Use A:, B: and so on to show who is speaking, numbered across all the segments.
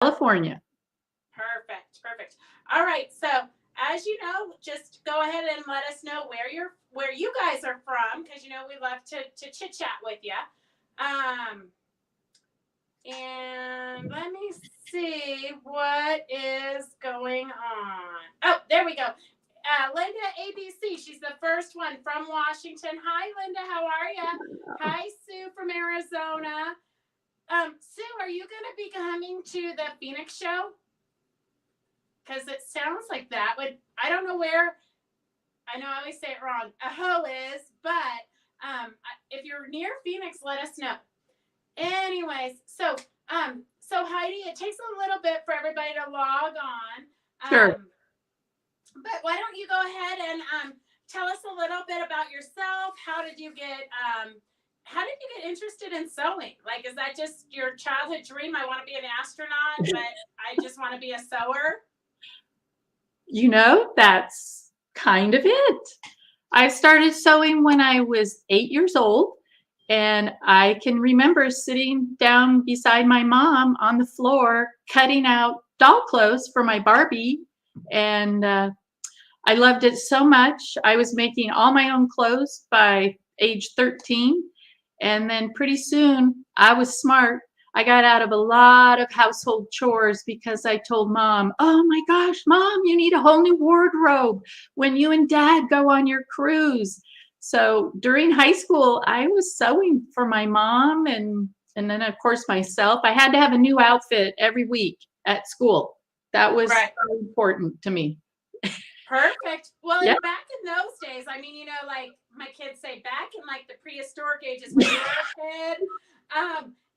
A: California.
B: Perfect. Perfect. All right. So as you know, just go ahead and let us know where you guys are from, because we love to chit chat with you. Um, and let me see what is going on. Oh, there we go. Linda ABC. She's the first one from Washington. Hi, Linda. How are you? Hi, Sue from Arizona. Sue, are you going to be coming to the Phoenix show? Because it sounds like that would. I don't know where. I know I always say it wrong. Aho is, but if you're near Phoenix, let us know. Anyways, so Heidi, it takes a little bit for everybody to log on.
A: Sure.
B: But why don't you go ahead and tell us a little bit about yourself? How did you get interested in sewing? Like, is that just your childhood dream? I want to be an astronaut, but I just want to be a sewer.
A: That's kind of it. I started sewing when I was 8 years old, and I can remember sitting down beside my mom on the floor, cutting out doll clothes for my Barbie, and I loved it so much. I was making all my own clothes by age 13, and then pretty soon, I was smart. I got out of a lot of household chores because I told mom, "Oh my gosh, mom, you need a whole new wardrobe when you and dad go on your cruise." So during high school, I was sewing for my mom and then of course myself. I had to have a new outfit every week at school. That was
B: Right.
A: so important to me.
B: Perfect. Well,
A: Yeah.
B: and back in those days, I mean, like my kids say, back in like the prehistoric ages when you were a kid,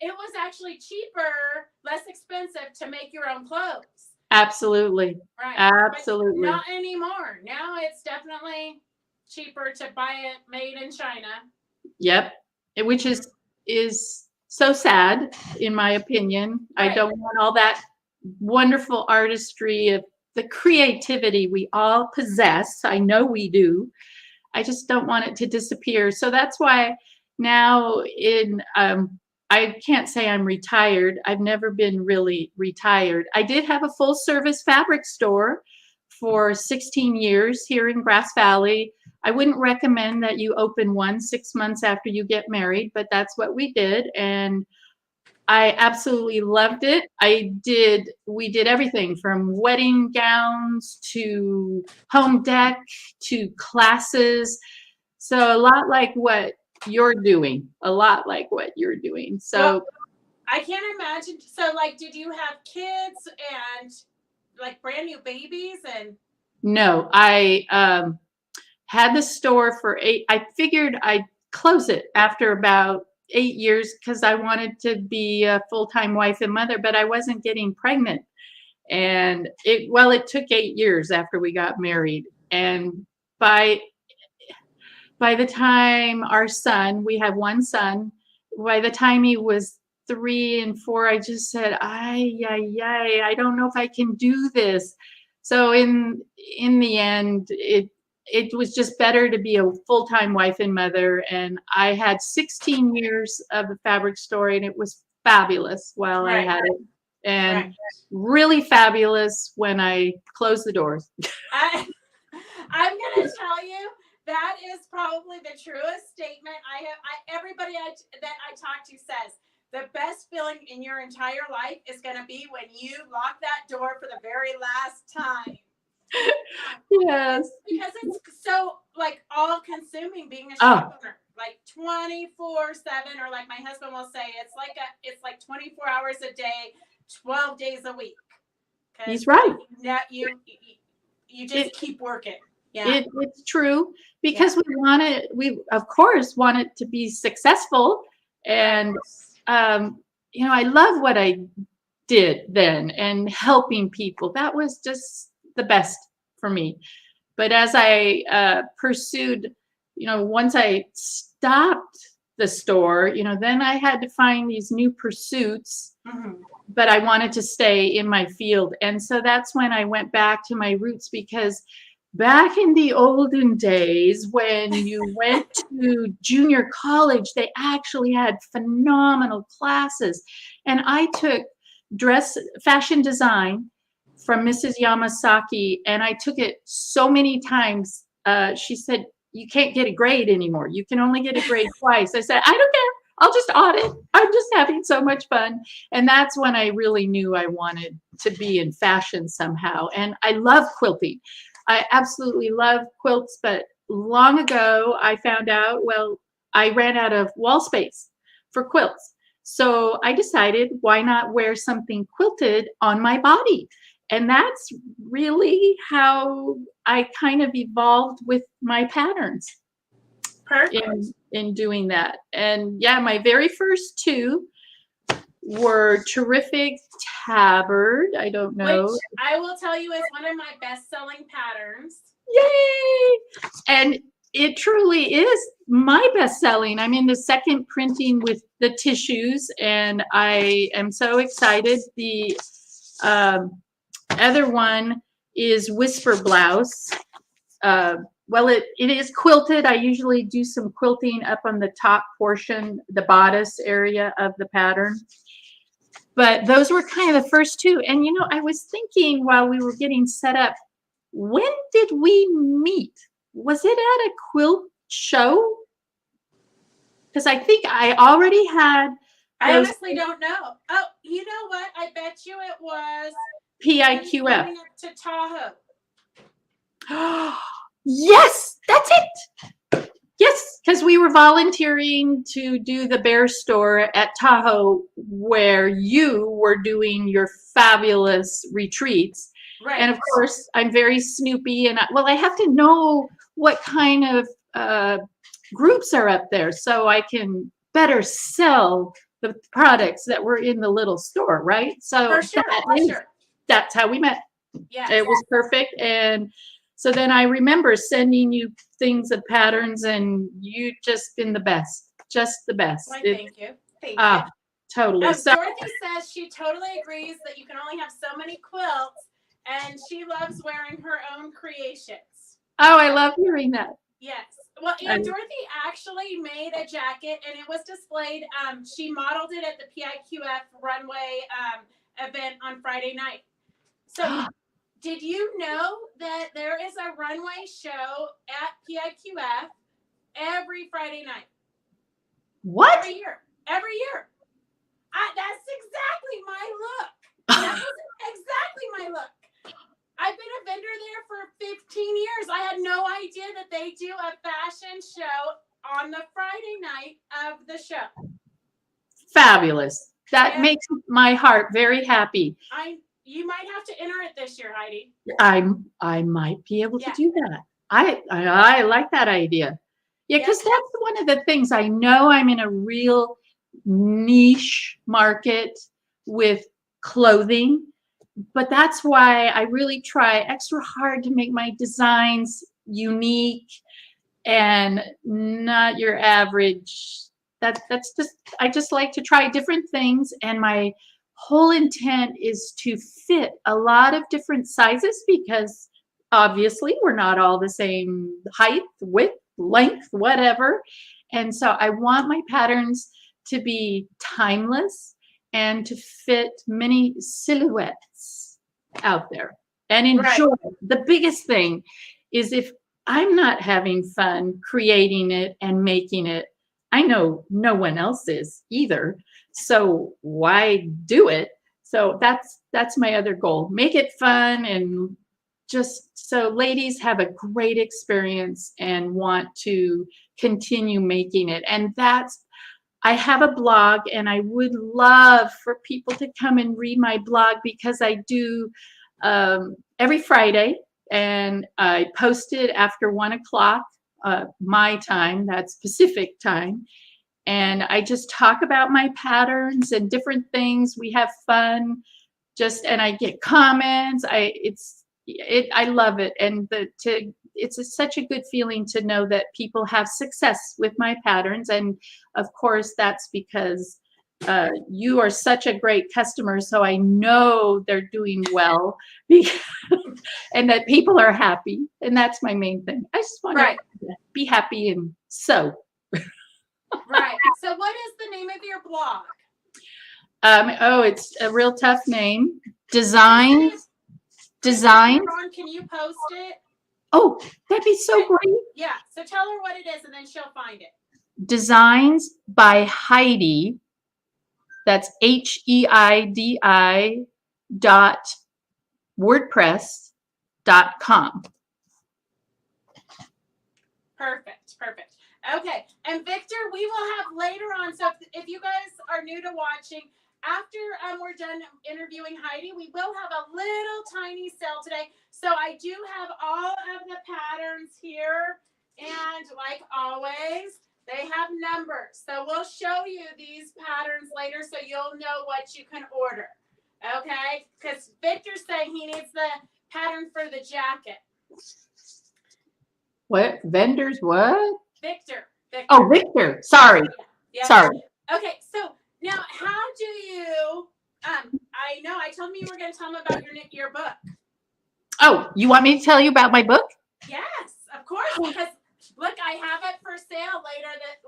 B: it was actually cheaper, less expensive to make your own clothes.
A: Absolutely.
B: Right.
A: Absolutely.
B: But not anymore. Now it's definitely cheaper to buy it made in China.
A: Yep. Which is so sad, in my opinion.
B: Right.
A: I don't want all that wonderful artistry of the creativity we all possess. I know we do. I just don't want it to disappear. So that's why now I can't say I'm retired. I've never been really retired. I did have a full service fabric store for 16 years here in Grass Valley. I wouldn't recommend that you open one 6 months after you get married, but that's what we did. And I absolutely loved it. We did everything from wedding gowns to home deck to classes. So a lot like what you're doing, So
B: well, I can't imagine. So, like, did you have kids and like brand new babies? And
A: no, I had the store for 8. I figured I'd close it after about 8 years because I wanted to be a full-time wife and mother, but I wasn't getting pregnant. And it took 8 years after we got married. And by the time we have one son, by the time he was 3 and 4, I just said, I don't know if I can do this. So in the end, it was just better to be a full-time wife and mother. And I had 16 years of the fabric store, and it was fabulous while I had it. And really fabulous when I closed the doors.
B: I'm gonna tell you, that is probably the truest statement everybody that I talk to says the best feeling in your entire life is going to be when you lock that door for the very last time.
A: Yes.
B: Because it's so like all consuming being a shop owner, like 24/7, or like my husband will say, it's like 24 hours a day, 12 days a week.
A: He's right.
B: You just keep working. Yeah.
A: It's true because we of course want it to be successful. And I love what I did then, and helping people. That was just the best for me. But as I pursued, once I stopped the store, then I had to find these new pursuits. But I wanted to stay in my field. And so that's when I went back to my roots, because back in the olden days, when you went to junior college, they actually had phenomenal classes. And I took dress fashion design from Mrs. Yamasaki, and I took it so many times. She said, "You can't get a grade anymore. You can only get a grade twice." I said, "I don't care. I'll just audit. I'm just having so much fun." And that's when I really knew I wanted to be in fashion somehow. And I love quilting. I absolutely love quilts, but long ago I found out, well, I ran out of wall space for quilts. So I decided, why not wear something quilted on my body? And that's really how I kind of evolved with my patterns
B: Perfect.
A: in doing that. And yeah, my very first two were terrific tabard. I don't know.
B: Which I will tell you is one of my best-selling patterns.
A: Yay! And it truly is my best selling. I'm in the second printing with the tissues, and I am so excited. The other one is Whisper Blouse. Well, it is quilted. I usually do some quilting up on the top portion, the bodice area of the pattern. But those were kind of the first two. And, you know, I was thinking while we were getting set up, when did we meet? Was it at a quilt show? Because I think I already had
B: I honestly don't know. Oh, you know what? I bet you it was
A: PIQF.
B: Coming up to Tahoe.
A: Yes, that's it. Yes, because we were volunteering to do the bear store at Tahoe, where you were doing your fabulous retreats.
B: Right.
A: And of course, I'm very snoopy, and I have to know what kind of groups are up there so I can better sell the products that were in the little store, right? So
B: for sure.
A: That's how we met.
B: Yeah,
A: it was perfect. And so then I remember sending you things of patterns, and you just been the best, just the best.
B: Well, thank you. Thank you.
A: Totally.
B: So Dorothy says she totally agrees that you can only have so many quilts, and she loves wearing her own creations.
A: Oh, I love hearing that.
B: Yes. Well, and Dorothy actually made a jacket, and it was displayed. She modeled it at the PIQF runway event on Friday night. So did you know that there is a runway show at PIQF every Friday night?
A: What?
B: Every year. That's exactly my look. That was exactly my look. I've been a vendor there for 15 years. I had no idea that they do a fashion show on the Friday night of the show.
A: Fabulous. That makes my heart very happy.
B: You might have to enter it this year, Heidi.
A: I might be able to do that. I like that idea. Yeah, because that's one of the things. I know I'm in a real niche market with clothing, but that's why I really try extra hard to make my designs unique and not your average. That's just, I just like to try different things, and my whole intent is to fit a lot of different sizes, because obviously we're not all the same height, width, length, whatever. And so I want my patterns to be timeless and to fit many silhouettes out there and enjoy. Right. The biggest thing is, if I'm not having fun creating it and making it, I know no one else is either. So why do it? So that's my other goal. Make it fun, and just so ladies have a great experience and want to continue making it. And I have a blog, and I would love for people to come and read my blog, because I do every Friday, and I post it after 1 o'clock my time, that's Pacific time. And I just talk about my patterns and different things. We have fun, and I get comments. I love it. And it's such a good feeling to know that people have success with my patterns. And of course, that's because you are such a great customer. So I know they're doing well, and that people are happy. And that's my main thing. I just want to be happy and sew.
B: Right. So what is the name of your blog?
A: Oh, it's a real tough name. Designs.
B: Can you post it?
A: Oh, that'd be so great.
B: Yeah. So tell her what it is, and then she'll find it.
A: Designs by Heidi. That's HEIDI .wordpress.com.
B: Perfect. Okay. And Victor, we will have later on. So if you guys are new to watching, after we're done interviewing Heidi, we will have a little tiny sale today. So I do have all of the patterns here. And like always, they have numbers. So we'll show you these patterns later so you'll know what you can order. Okay? Because Victor's saying he needs the pattern for the jacket.
A: What? Vendors what?
B: Victor.
A: Oh, Victor. Sorry.
B: Yeah.
A: Sorry.
B: Okay, so now how do you I know I told me you were going to tell them about your book.
A: Oh, you want me to tell you about my book?
B: Yes, of course, because look, I have it for sale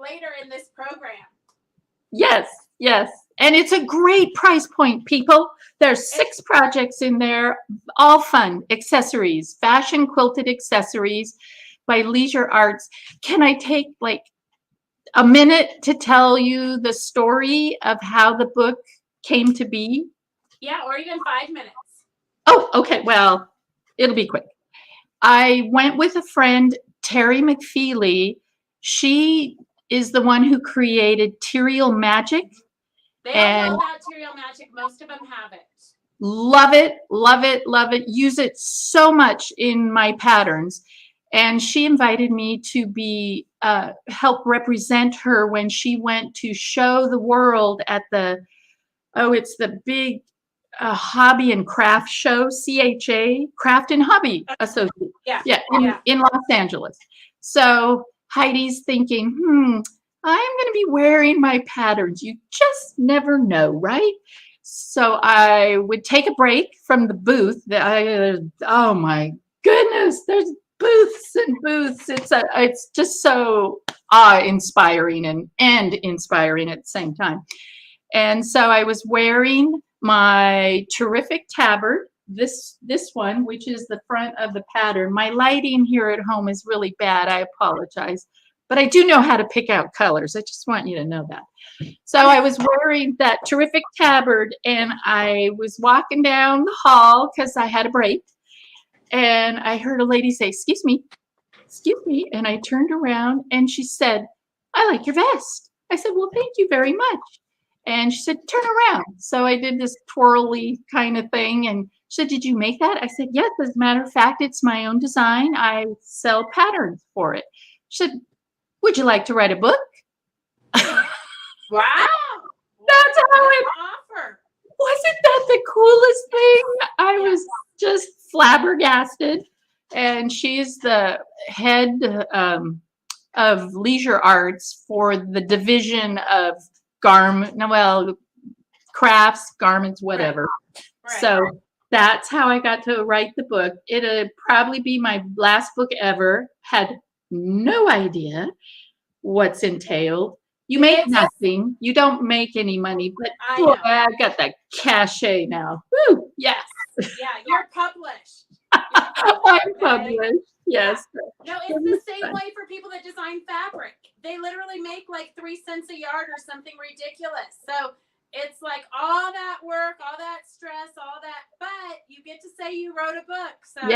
B: later in this program.
A: Yes. And it's a great price point, people. There's 6 projects in there, all fun accessories, fashion quilted accessories by Leisure Arts. Can I take like a minute to tell you the story of how the book came to be?
B: Yeah, or even 5 minutes.
A: Oh, okay. Well, it'll be quick. I went with a friend, Terry McFeely. She is the one who createdTerial Magic.
B: They all know aboutTerial Magic. Most of them have it.
A: Love it. Use it so much in my patterns. And she invited me to be help represent her when she went to show the world at it's the big hobby and craft show, CHA, Craft and Hobby Association. In Los Angeles. So Heidi's thinking, I'm going to be wearing my patterns. You just never know, right? So I would take a break from the booth. Oh my goodness, there's booths and booths. It's just so awe-inspiring and inspiring at the same time. And so I was wearing my terrific tabard, this one, which is the front of the pattern. My lighting here at home is really bad. I apologize. But I do know how to pick out colors. I just want you to know that. So I was wearing that terrific tabard, and I was walking down the hall because I had a break. And I heard a lady say, excuse me. And I turned around, and she said, I like your vest. I said, well, thank you very much. And she said, turn around. So I did this twirly kind of thing. And she said, did you make that? I said, yes, as a matter of fact, it's my own design. I sell patterns for it. She said, would you like to write a book?
B: Wow.
A: That's how it offer. Wasn't that the coolest thing? I was just flabbergasted. And she's the head of Leisure Arts for the division of crafts, garments, whatever. Right. So that's how I got to write the book. It'll probably be my last book ever. Had no idea what's entailed. You make nothing. You don't make any money, but boy, I got that cachet now. Woo, yes.
B: Yeah, you're published.
A: I'm published. Yes.
B: No, it's the same way for people that design fabric. They literally make like 3 cents a yard or something ridiculous. So it's like all that work, all that stress, all that, but you get to say you wrote a book. So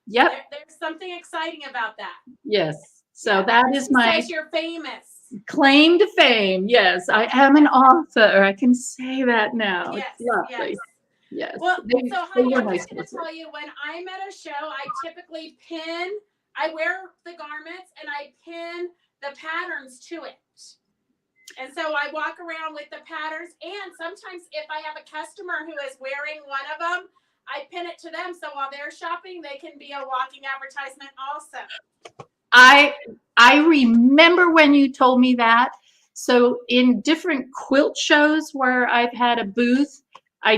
B: there's something exciting about that.
A: Yes. So that is my
B: you're famous.
A: Claim to fame. Yes, I am an author. I can say that now.
B: Yes,
A: it's lovely. Yes.
B: Well, so Heidi, I'm just going to tell you, when I'm at a show, I typically I wear the garments and I pin the patterns to it. And so I walk around with the patterns, and sometimes if I have a customer who is wearing one of them, I pin it to them. So while they're shopping, they can be a walking advertisement also. I remember when you told me that. So in different quilt shows where I've had a booth, I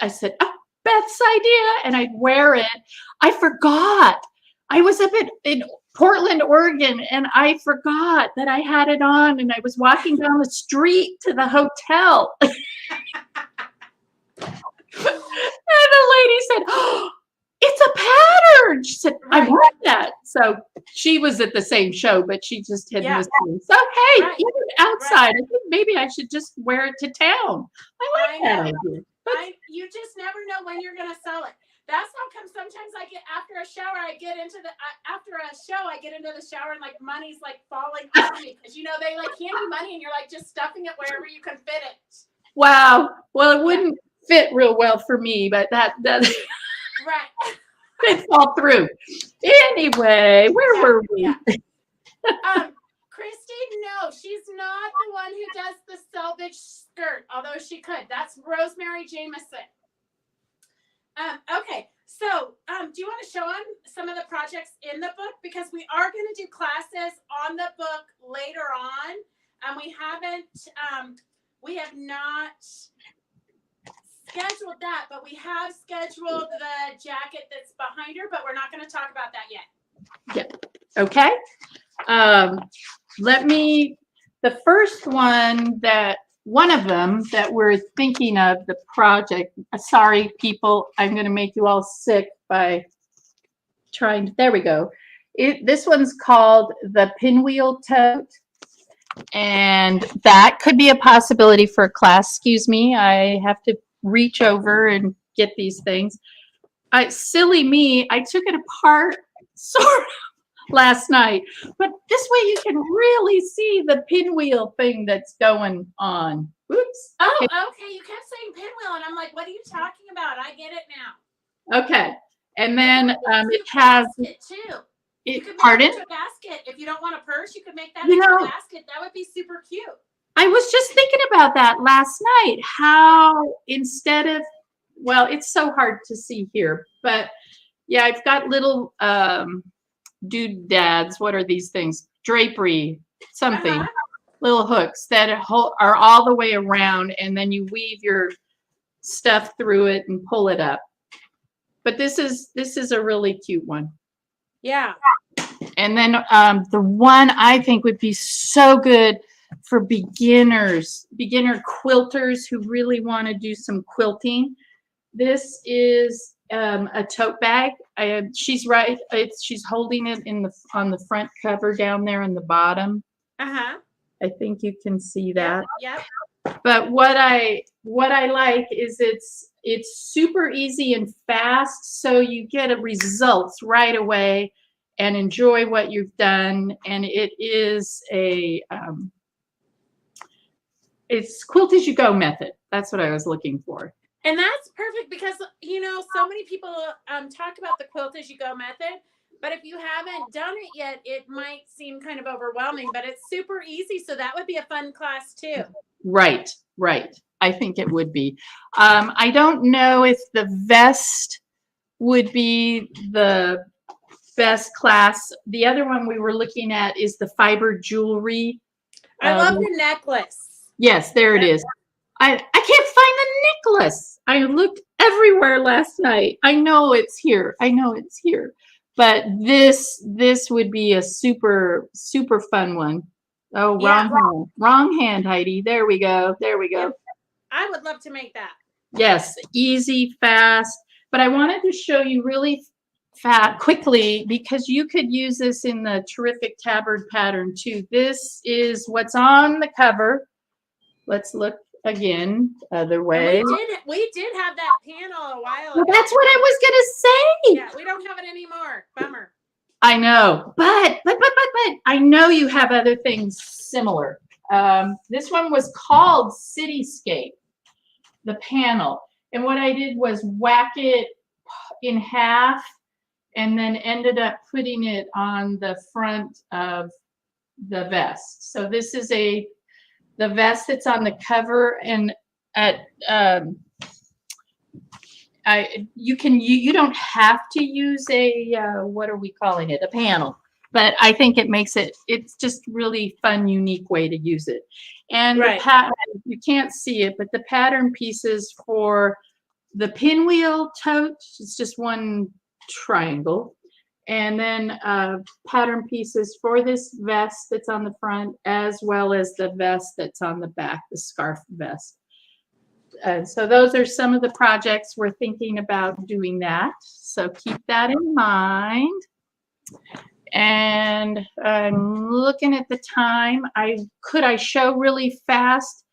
B: said, oh, Beth's idea, and I'd wear it. I forgot. I was up in Portland, Oregon, and I forgot that I had it on, and I was walking down the street to the hotel.
A: And the lady said, "Oh, it's a pattern." She said, "I
B: Right.
A: want that." So she was at the same show, but she just had
B: Yeah.
A: missed me. So hey,
B: Right.
A: even outside, I think maybe I should just wear it to town. I like that
B: know.
A: idea.
B: You just never know when you're gonna sell it. That's how come sometimes I get after a shower, I get into the after a show, I get into the shower and like money's like falling on me because you know they like hand you money and you're like just stuffing it wherever you can fit it.
A: Wow. Well, it wouldn't fit real well for me, but that
B: Right.
A: it'd fall through. Anyway, where were we?
B: Christy, no, she's not the one who does the selvage skirt, although she could. That's Rosemary Jameson. Okay, so do you want to show them some of the projects in the book? Because we are going to do classes on the book later on. We have not scheduled that, but we have scheduled the jacket that's behind her, but we're not going to talk about that yet.
A: Yeah. Okay. The first one of them that we're thinking of, the project, sorry, people, I'm going to make you all sick by there we go. This one's called the Pinwheel Tote. And that could be a possibility for a class. Excuse me, I have to reach over and get these things. Silly me, I took it apart sort of last night, but this way you can really see the pinwheel thing that's going on. Oops.
B: Oh, okay. You kept saying pinwheel, and I'm like, what are you talking about? I get it now.
A: Okay, and then it has
B: it too. You could make
A: pardon?
B: it into a basket. If you don't want a purse, you could make that into a basket. That would be super cute.
A: I was just thinking about that last night. How instead of, well, it's so hard to see here, but yeah, I've got little doodads. What are these things? Drapery, something. Little hooks that are all the way around, and then you weave your stuff through it and pull it up. But this is a really cute one.
B: Yeah.
A: And then the one I think would be so good for beginner quilters who really want to do some quilting. This is a tote bag. She's right. She's holding it on the front cover down there in the bottom. I think you can see that.
B: Yep.
A: But what I like is it's super easy and fast, so you get results right away and enjoy what you've done. And it is it's quilt as you go method. That's what I was looking for.
B: And that's perfect because, you know, so many people talk about the quilt as you go method, but if you haven't done it yet, it might seem kind of overwhelming, but it's super easy. So that would be a fun class too.
A: Right. I think it would be. I don't know if the vest would be the best class. The other one we were looking at is the fiber jewelry.
B: I love the necklace.
A: Yes, there it is. I can't find the necklace. I looked everywhere last night. I know it's here. But this would be a super fun one. Oh, wrong hand, Heidi. There we go.
B: Yep. I would love to make that.
A: Yes, easy, fast. But I wanted to show you really quickly because you could use this in the terrific tabard pattern too. This is what's on the cover. Let's look again, other way.
B: We did have that panel a while ago.
A: Well, that's what I was gonna say.
B: Yeah, we don't have it anymore. Bummer.
A: I know, but I know you have other things similar. This one was called Cityscape, the panel, and what I did was whack it in half, and then ended up putting it on the front of the vest. So this is the vest that's on the cover, and you don't have to use a what are we calling it, a panel, but I think it's just really fun, unique way to use it. And the pattern, you can't see it, but the pattern pieces for the pinwheel tote, it's just one triangle. And then pattern pieces for this vest that's on the front, as well as the vest that's on the back, the scarf vest. So those are some of the projects we're thinking about doing that. So keep that in mind. And I'm looking at the time. Could I show really fast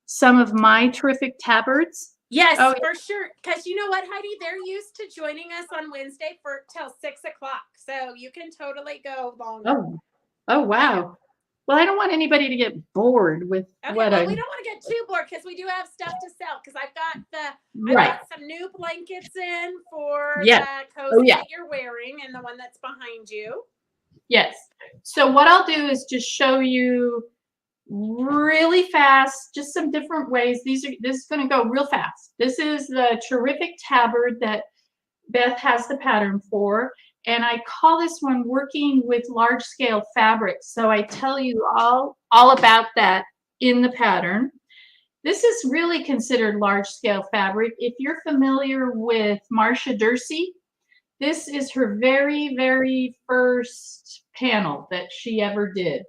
A: some of my terrific tabards?
B: Yes,
A: Oh,
B: for sure. Because you know what, Heidi? They're used to joining us on Wednesday for till 6 o'clock. So you can totally go longer.
A: oh wow. Well, I don't want anybody to get bored with
B: Okay,
A: what
B: well,
A: I
B: we don't want to get too bored because we do have stuff to sell. Because I've
A: right.
B: got some new blankets in for
A: Yes.
B: the
A: Oh
B: cozy
A: yeah.
B: that you're wearing and the one that's behind you.
A: Yes. So what I'll do is just show you really fast, just some different ways. This is going to go real fast. This is the terrific tabard that Beth has the pattern for. And I call this one working with large scale fabrics. So I tell you all about that in the pattern. This is really considered large scale fabric. If you're familiar with Marcia Dursey, this is her very, very first panel that she ever did.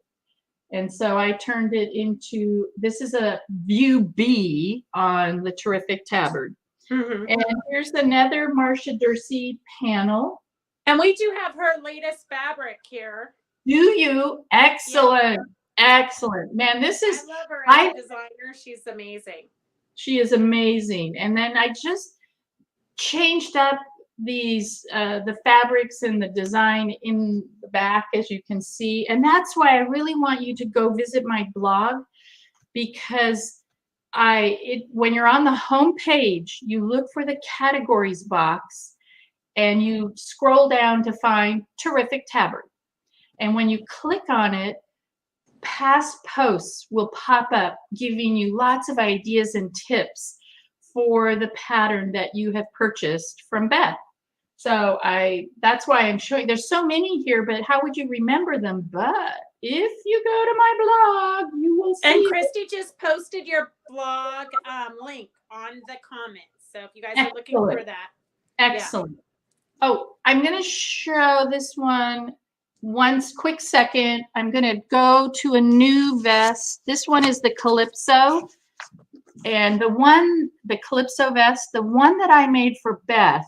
A: And so I turned it into, this is a view B on the terrific tabard.
B: Mm-hmm.
A: And here's another Marcia Dursey panel.
B: And we do have her latest fabric here.
A: Do you? Excellent. Yeah. Excellent. Man, this is,
B: I love her as a designer. She's amazing.
A: She is amazing. And then I just changed up these the fabrics and the design in the back, as you can see. And that's why I really want you to go visit my blog, because when you're on the home page, you look for the categories box and you scroll down to find terrific tabard. And when you click on it, past posts will pop up giving you lots of ideas and tips for the pattern that you have purchased from Beth. So that's why I'm showing, there's so many here, but how would you remember them? But if you go to my blog, you will see.
B: And Christy just posted your blog link on the comments. So if you guys are looking for that.
A: Excellent. Yeah. Oh, I'm going to show this one quick second. I'm going to go to a new vest. This one is the Calypso. And the Calypso vest, the one that I made for Beth,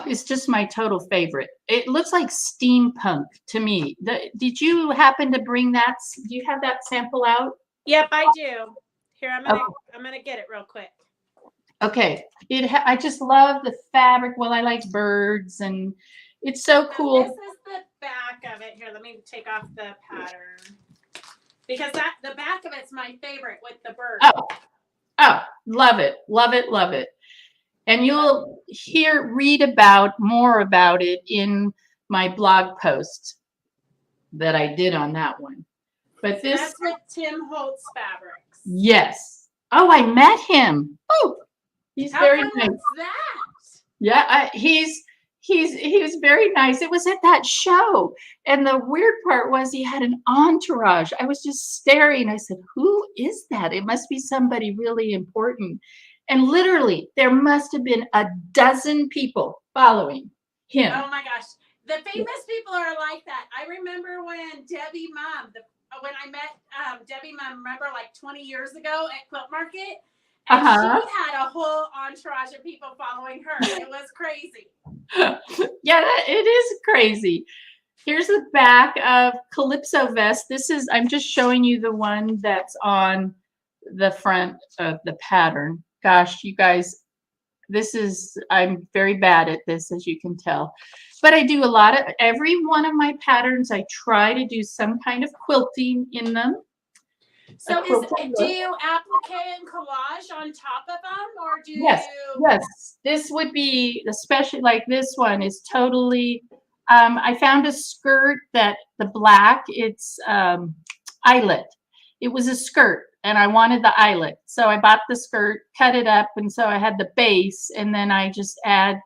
A: it's just my total favorite. It looks like steampunk to me. Did you happen to bring that? Do you have that sample out?
B: Yep, I do. Here, I'm gonna get it real quick.
A: Okay. I just love the fabric. Well, I like birds, and it's so cool.
B: This is the back of it. Here, let me take off the pattern, because the back of it's my favorite with the bird.
A: Oh, love it, love it, love it. And you'll read more about it in my blog post that I did on that one. But
B: so that's with Tim Holtz Fabrics.
A: Yes. Oh, I met him. Oh, he's very nice.
B: How fun was that?
A: Yeah, he was very nice. It was at that show. And the weird part was he had an entourage. I was just staring. I said, who is that? It must be somebody really important. And literally, there must have been a dozen people following him.
B: Oh my gosh. The famous people are like that. I remember when Debbie Mom, when I met Debbie Mom, remember like 20 years ago at Quilt Market? And she had a whole entourage of people following her. It was crazy.
A: Yeah, it is crazy. Here's the back of Calypso vest. I'm just showing you the one that's on the front of the pattern. Gosh, you guys, I'm very bad at this, as you can tell. But I do every one of my patterns, I try to do some kind of quilting in them.
B: So do you applique and collage on top of them, or do you?
A: Yes. This would be, especially like this one is totally, I found a skirt that the black, it's eyelet. It was a skirt and I wanted the eyelet. So I bought the skirt, cut it up. And so I had the base, and then I just add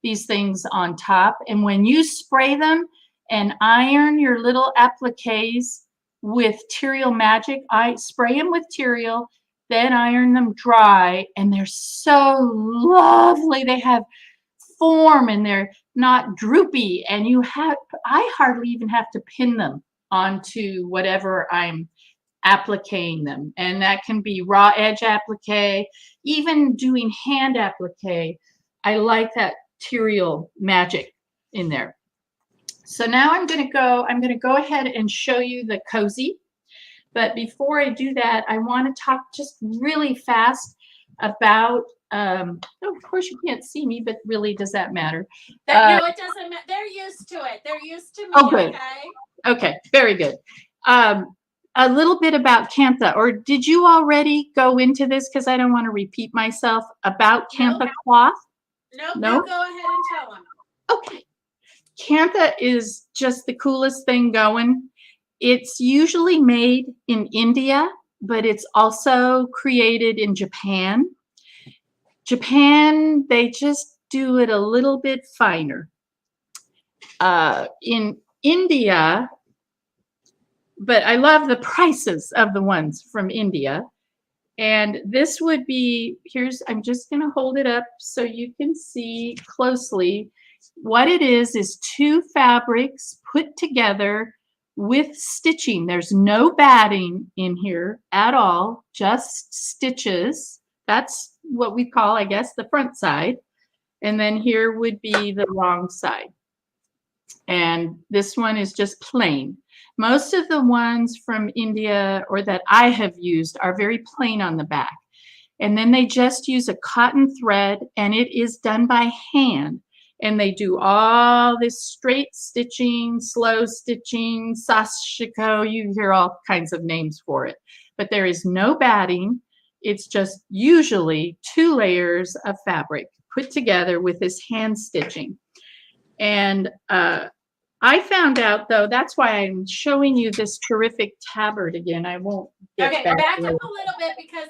A: these things on top. And when you spray them and iron your little appliques withTerial Magic, I spray them withTerial, then iron them dry, and they're so lovely. They have form and they're not droopy, and I hardly even have to pin them onto whatever I'm appliquing them. And that can be raw edge applique, even doing hand applique. I like that material magic in there. So now I'm going to go ahead and show you the cozy. But before I do that, I want to talk just really fast about, oh, of course you can't see me, but really, does that matter?
B: No, it doesn't matter. They're used to it. They're used to me,
A: oh, good.
B: okay?
A: Okay, very good. A little bit about Cantha, or did you already go into this? Because I don't want to repeat myself about Cantha cloth.
B: Nope,
A: No?
B: go ahead and tell them.
A: Okay. Cantha is just the coolest thing going. It's usually made in India, but it's also created in Japan. Japan, they just do it a little bit finer. In India, but I love the prices of the ones from India. And this would be, I'm just going to hold it up so you can see closely. What it is 2 fabrics put together with stitching. There's no batting in here at all, just stitches. That's what we call, I guess, the front side. And then here would be the wrong side. And this one is just plain. Most of the ones from India or that I have used are very plain on the back. And then they just use a cotton thread, and it is done by hand. And they do all this straight stitching, slow stitching, sashiko. You hear all kinds of names for it. But there is no batting. It's just usually 2 layers of fabric put together with this hand stitching. And I found out, though, that's why I'm showing you this terrific tabard again. I won't get
B: back up a little bit because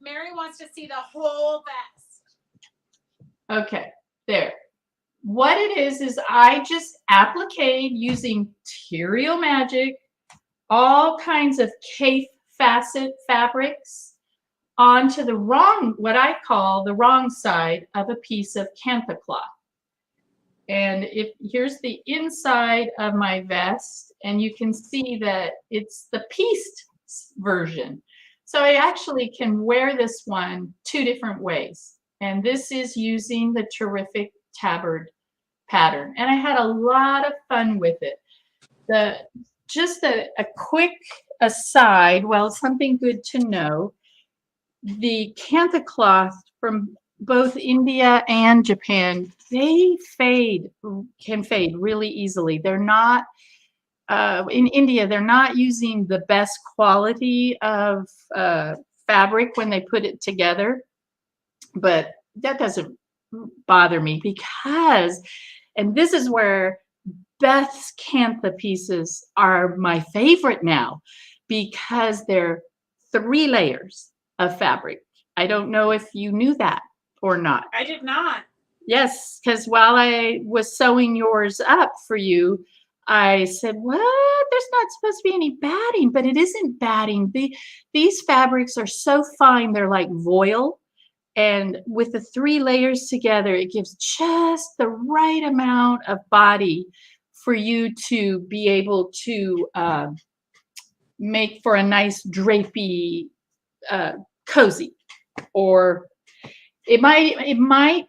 B: Mary wants to see the whole vest. Okay,
A: there. What it is I just appliqued using Material Magic, all kinds of cape facet fabrics onto the what I call the wrong side of a piece of Cantha cloth. And here's the inside of my vest, and you can see that it's the pieced version. So I actually can wear this one 2 different ways. And this is using the terrific tabard pattern. And I had a lot of fun with it. Just a quick aside, well, something good to know. The Cantha cloth from both India and Japan, they can fade really easily. They're not, in India, they're not using the best quality of fabric when they put it together. But that doesn't bother me because, and this is where Beth's Cantha pieces are my favorite now, because they're 3 layers of fabric. I don't know if you knew that or not.
B: I did not.
A: Yes, because while I was sewing yours up for you, I said, what? There's not supposed to be any batting, but it isn't batting. These fabrics are so fine, they're like voile. And with the 3 layers together, it gives just the right amount of body for you to be able to make for a nice drapey cozy. Or it might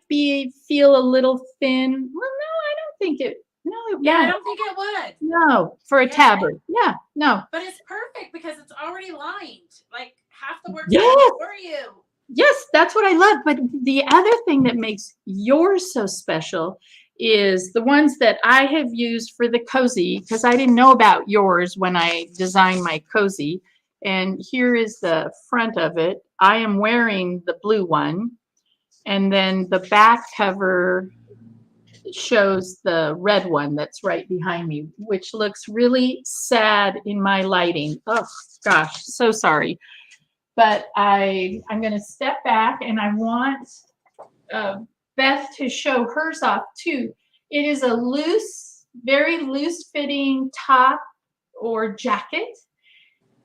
A: feel a little thin. Well, no, I don't think it. No, it won't.
B: I don't think it would.
A: No, for a tabard. Yeah, no.
B: But it's perfect because it's already lined. Like half the work's
A: Yes.
B: done for you.
A: Yes, that's what I love. But the other thing that makes yours so special is the ones that I have used for the cozy, because I didn't know about yours when I designed my cozy. And here is the front of it. I am wearing the blue one. And then the back cover shows the red one that's right behind me, which looks really sad in my lighting. Oh, gosh, so sorry. But I'm going to step back, and I want Beth to show hers off too. It is a loose, very loose fitting top or jacket.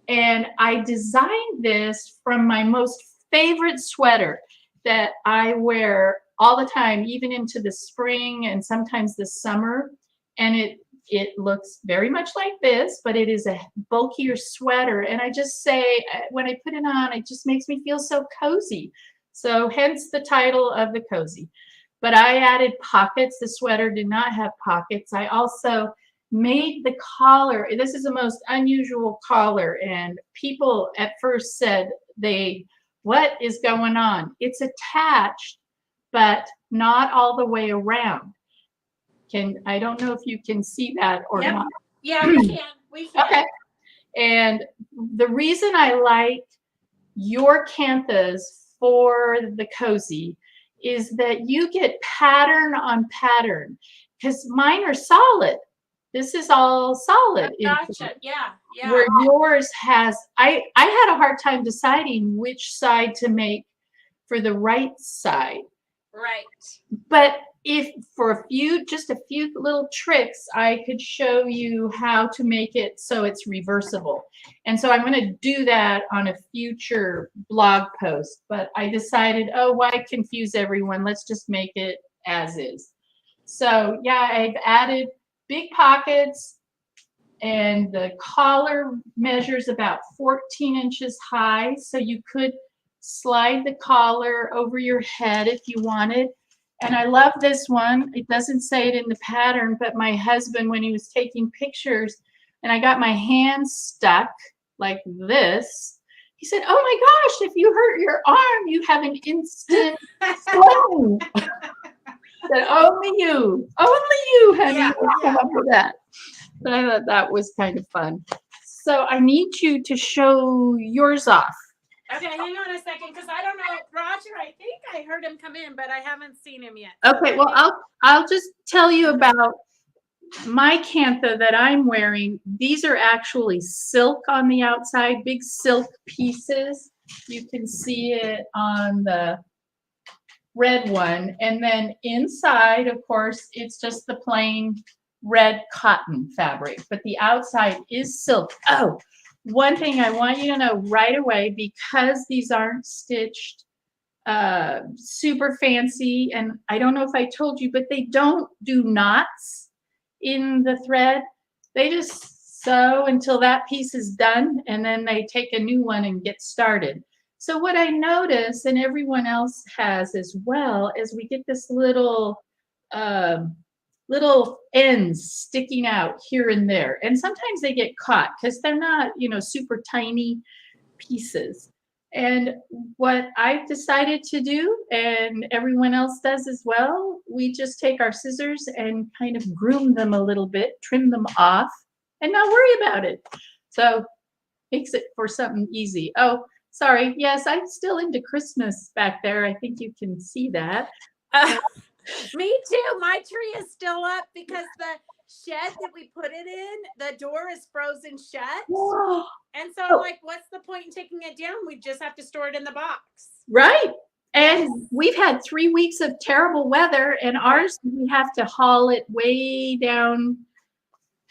A: And I designed this from my most favorite sweater that I wear all the time, even into the spring and sometimes the summer. And it it looks very much like this, but it is a bulkier sweater. And I just say, when I put it on, it just makes me feel so cozy. So hence the title of the cozy. But I added pockets. The sweater did not have pockets. I also made the collar. This is the most unusual collar. And people at first said, what is going on? It's attached, but not all the way around. I don't know if you can see that or
B: Yep.
A: not.
B: Yeah, we can. We can.
A: Okay. And the reason I like your canthas for the cozy is that you get pattern on pattern, because mine are solid. This is all solid.
B: Gotcha. Yeah. Yeah.
A: Where yours has, I had a hard time deciding which side to make for the right side.
B: Right.
A: But if for just a few little tricks, I could show you how to make it so it's reversible. And so I'm going to do that on a future blog post. But I decided, oh, why confuse everyone? Let's just make it as is. So yeah, I've added big pockets, and the collar measures about 14 inches high. So you could slide the collar over your head if you wanted. And I love this one. It doesn't say it in the pattern, but my husband, when he was taking pictures and I got my hands stuck like this, he said, oh my gosh, if you hurt your arm, you have an instant swelling. Said, only you, honey,
B: Yeah,
A: come up with that. But I thought that was kind of fun. So I need you to show yours off.
B: Okay, hang on a second, because I don't know, Roger. I think I heard him come in, but I haven't seen him yet.
A: Okay, well, I'll just tell you about my cantha that I'm wearing. These are actually silk on the outside, big silk pieces. You can see it on the red one. And then inside, of course, it's just the plain red cotton fabric, but the outside is silk. Oh, one thing I want you to know right away, because these aren't stitched super fancy, and I don't know if I told you, but they don't do knots in the thread. They just sew until that piece is done, and then they take a new one and get started. So what I notice, and everyone else has as well, is we get this little ends sticking out here and there. And sometimes they get caught because they're not, super tiny pieces. And what I've decided to do, and everyone else does as well, we just take our scissors and kind of groom them a little bit, trim them off, and not worry about it. So makes it for something easy. Oh, sorry. Yes, I'm still into Christmas back there. I think you can see that.
B: Me too. My tree is still up because the shed that we put it in, the door is frozen shut.
A: Whoa.
B: And so I'm like, what's the point in taking it down? We just have to store it in the box.
A: Right. And we've had 3 weeks of terrible weather, and ours, we have to haul it way down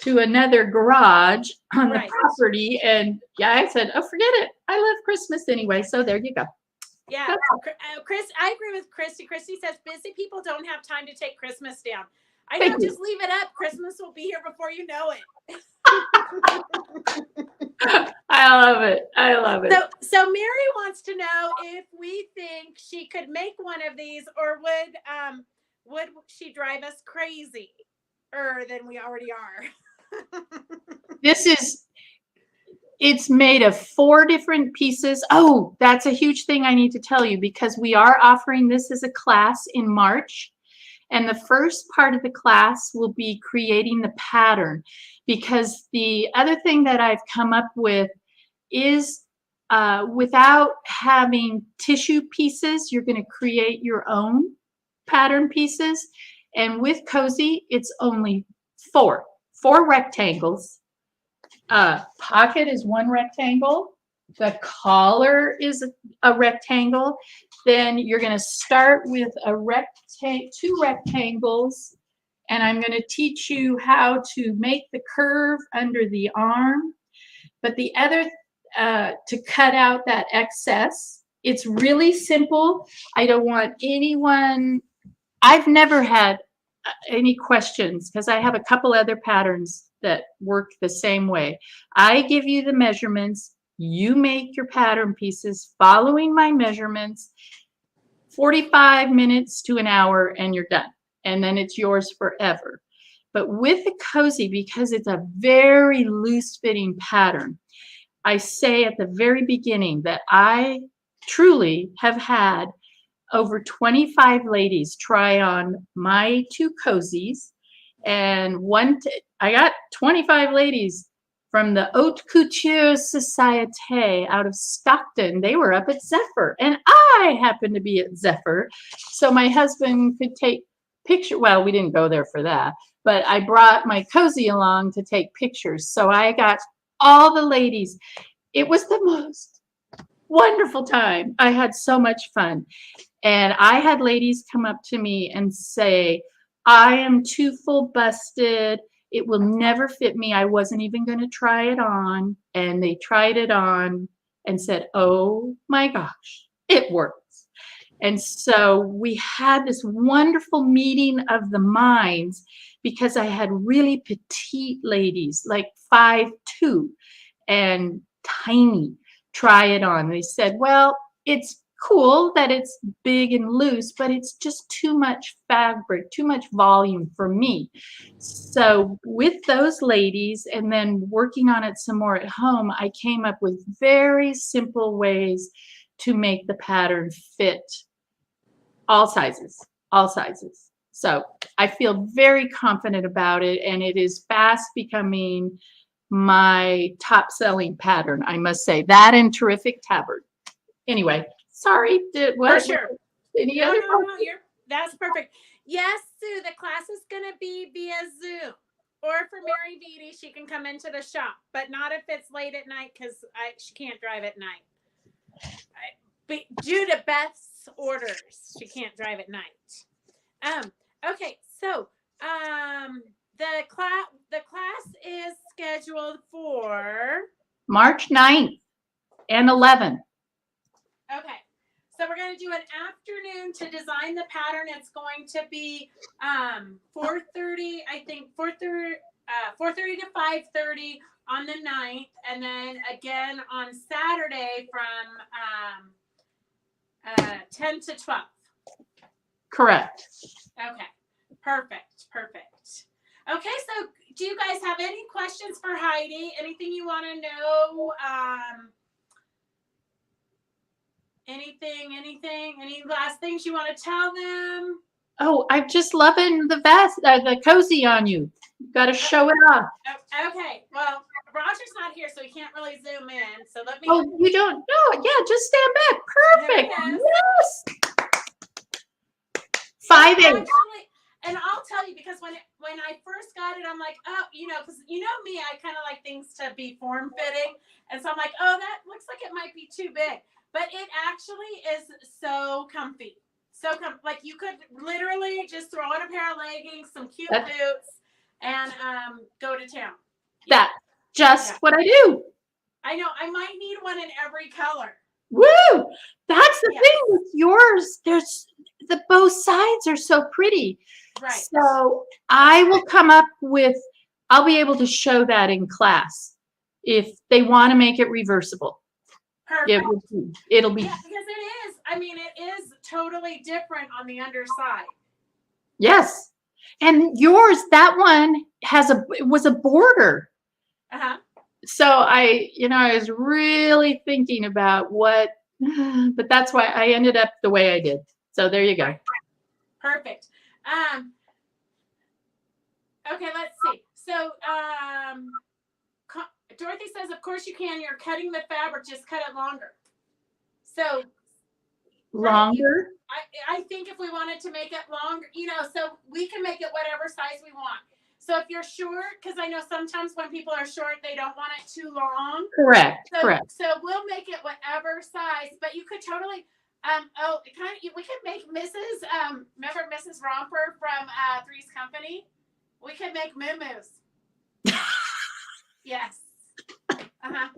A: to another garage on the property. And yeah, I said, oh, forget it. I love Christmas anyway. So there you go.
B: Yeah, Chris, I agree with Christy. Christy says busy people don't have time to take Christmas down. I know, just leave it up. Christmas will be here before you know it.
A: I love it. I love it.
B: So Mary wants to know if we think she could make one of these, or would she drive us crazy than we already are?
A: It's made of 4 different pieces. Oh, that's a huge thing I need to tell you, because we are offering this as a class in March. And the first part of the class will be creating the pattern, because the other thing that I've come up with is without having tissue pieces, you're going to create your own pattern pieces. And with Cozy, it's only 4 rectangles. Pocket is 1 rectangle. The collar is a rectangle. Then you're going to start with 2 rectangles, and I'm going to teach you how to make the curve under the arm. But the other, to cut out that excess, it's really simple. I don't want anyone, I've never had any questions, because I have a couple other patterns that work the same way. I give you the measurements. You make your pattern pieces following my measurements, 45 minutes to an hour, and you're done. And then it's yours forever. But with the cozy, because it's a very loose fitting pattern, I say at the very beginning that I truly have had over 25 ladies try on my two cozies, and I got 25 ladies from the Haute Couture Societe out of Stockton. They were up at Zephyr, and I happened to be at Zephyr, so my husband could take pictures. Well, we didn't go there for that, but I brought my cozy along to take pictures. So I got all the ladies. It was the most wonderful time. I had so much fun. And I had ladies come up to me and say, I am too full busted. It will never fit me. I wasn't even going to try it on. And they tried it on and said, oh my gosh, it works. And so we had this wonderful meeting of the minds, because I had really petite ladies, like 5'2", and tiny, try it on. They said, well, it's cool that it's big and loose, but it's just too much fabric, too much volume for me. So with those ladies, and then working on it some more at home, I came up with very simple ways to make the pattern fit all sizes, all sizes. So I feel very confident about it, and it is fast becoming my top selling pattern, I must say. That and Terrific Tabard. Anyway, sorry.
B: For sure.
A: Any other?
B: That's perfect. Yes, Sue, the class is going to be via Zoom. Or for Mary Beatty, she can come into the shop, but not if it's late at night, because she can't drive at night. But due to Beth's orders, she can't drive at night. Okay, so the class is scheduled for
A: March 9th and 11th.
B: Okay, so we're going to do an afternoon to design the pattern. It's going to be 4:30, I think 4:30 to 5:30 on the 9th, and then again on Saturday from 10 to 12.
A: Correct.
B: Okay, perfect. Okay, so do you guys have any questions for Heidi? Anything you want to know? Anything? Any last things you want to tell them?
A: Oh, I'm just loving the vest, the cozy on you. Got to show it off.
B: Okay, well, Roger's not here, so he can't really zoom in. So let me.
A: Oh, you don't? No, yeah, just stand back. Perfect. Yes. 5'8".
B: Actually, and I'll tell you, because when I first got it, I'm like, oh, because you know me, I kind of like things to be form fitting, and so I'm like, oh, that looks like it might be too big, but it actually is so comfy. Like you could literally just throw on a pair of leggings, some cute boots, and go to town.
A: That's just what I do.
B: I know. I might need one in every color.
A: Woo! That's the thing with yours. There's both sides are so pretty.
B: Right.
A: So I will come up with, I'll be able to show that in class if they want to make it reversible.
B: Perfect.
A: It'll be.
B: Yeah, because it is. I mean, it is totally different on the underside.
A: Yes. And yours, that one it was a border.
B: Uh-huh.
A: So I was really thinking about but that's why I ended up the way I did. So there you go.
B: Perfect. Okay, let's see. So, Dorothy says, of course you can. You're cutting the fabric, just cut it longer. So
A: longer?
B: I think if we wanted to make it longer, so we can make it whatever size we want. So if you're short, because I know sometimes when people are short, they don't want it too long.
A: Correct.
B: So we'll make it whatever size, but you could totally, we could make Mrs. Remember Mrs. Romper from Three's Company? We could make moo-moos. Yes. Uh-huh.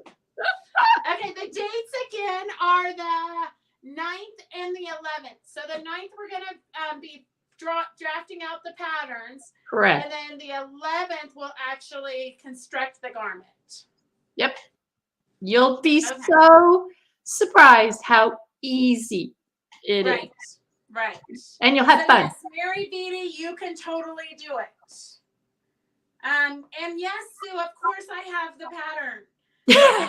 B: Okay, the dates again are the 9th and the 11th. So the 9th we're going to be drafting out the patterns.
A: Correct.
B: And then the 11th will actually construct the garment.
A: Yep. You'll be so surprised how easy it is.
B: Right.
A: And you'll have fun.
B: Yes, Mary Beatty, you can totally do it. And yes, Sue, of course I have the pattern.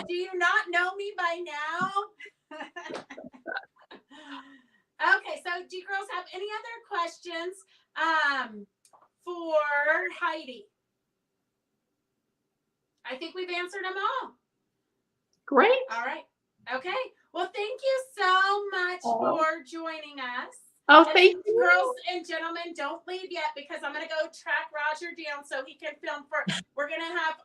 B: Do you not know me by now? Okay, so do you girls have any other questions for Heidi? I think we've answered them all.
A: Great.
B: All right. Okay. Well, thank you so much for joining us.
A: Oh, thank you.
B: Girls and gentlemen, don't leave yet because I'm going to go track Roger down so he can film for. We're going to have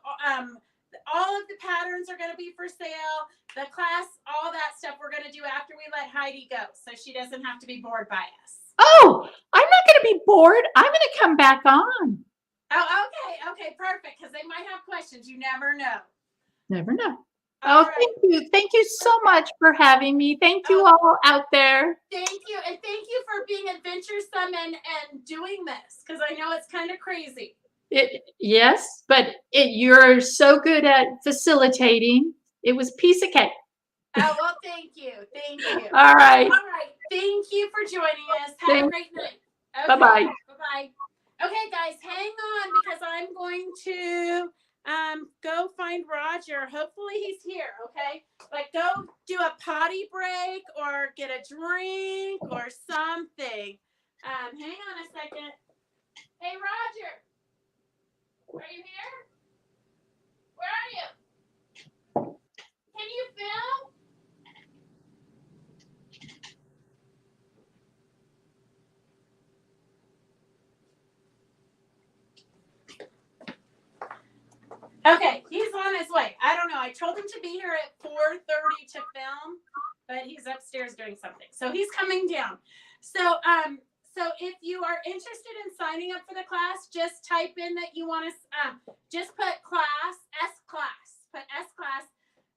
B: all of the patterns are going to be for sale. The class, all that stuff we're going to do after we let Heidi go so she doesn't have to be bored by us.
A: Oh, I'm not going to be bored. I'm going to come back on.
B: Oh, okay, perfect. Because they might have questions. You never know.
A: Never know.
B: All
A: right. Thank you so much for having me. Thank you all out there.
B: Thank you, and thank you for being adventuresome and doing this because I know it's kind of crazy.
A: Yes, but you're so good at facilitating. It was a piece of cake.
B: Oh, well, thank you.
A: All right.
B: Thank you for joining us. Have a great night. Okay.
A: Bye-bye.
B: Bye-bye. Okay, guys, hang on because I'm going to go find Roger. Hopefully he's here, okay? Like, go do a potty break or get a drink or something. Hang on a second. Hey, Roger. Are you here? Where are you? Can you film? Okay, he's on his way. I don't know. I told him to be here at 4:30 to film, but he's upstairs doing something. So he's coming down. So if you are interested in signing up for the class, just type in that you want to just put class, put S class.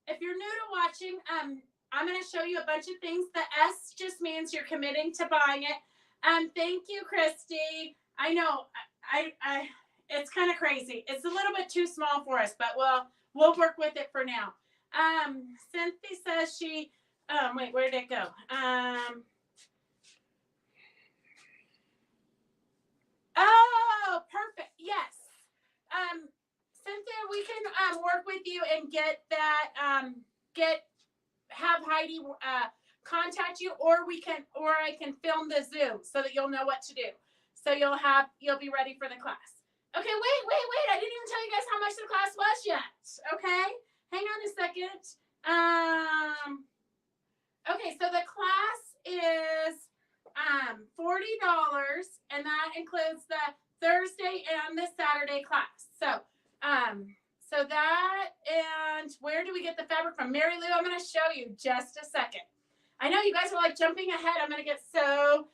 B: If you're new to watching, I'm going to show you a bunch of things. The S just means you're committing to buying it. Thank you, Christy. I know I it's kind of crazy. It's a little bit too small for us, but we'll work with it for now. Cynthia says she, wait, where did it go? Oh, perfect. Yes. Cynthia, we can work with you and get that, have Heidi contact you, or I can film the Zoom so that you'll know what to do. So you'll be ready for the class. Okay, wait. I didn't even tell you guys how much the class was yet. Okay, hang on a second. Okay, so the class is $40, and that includes the Thursday and the Saturday class. So that, and where do we get the fabric from? Mary Lou, I'm going to show you just a second. I know you guys are like jumping ahead. I'm going to get so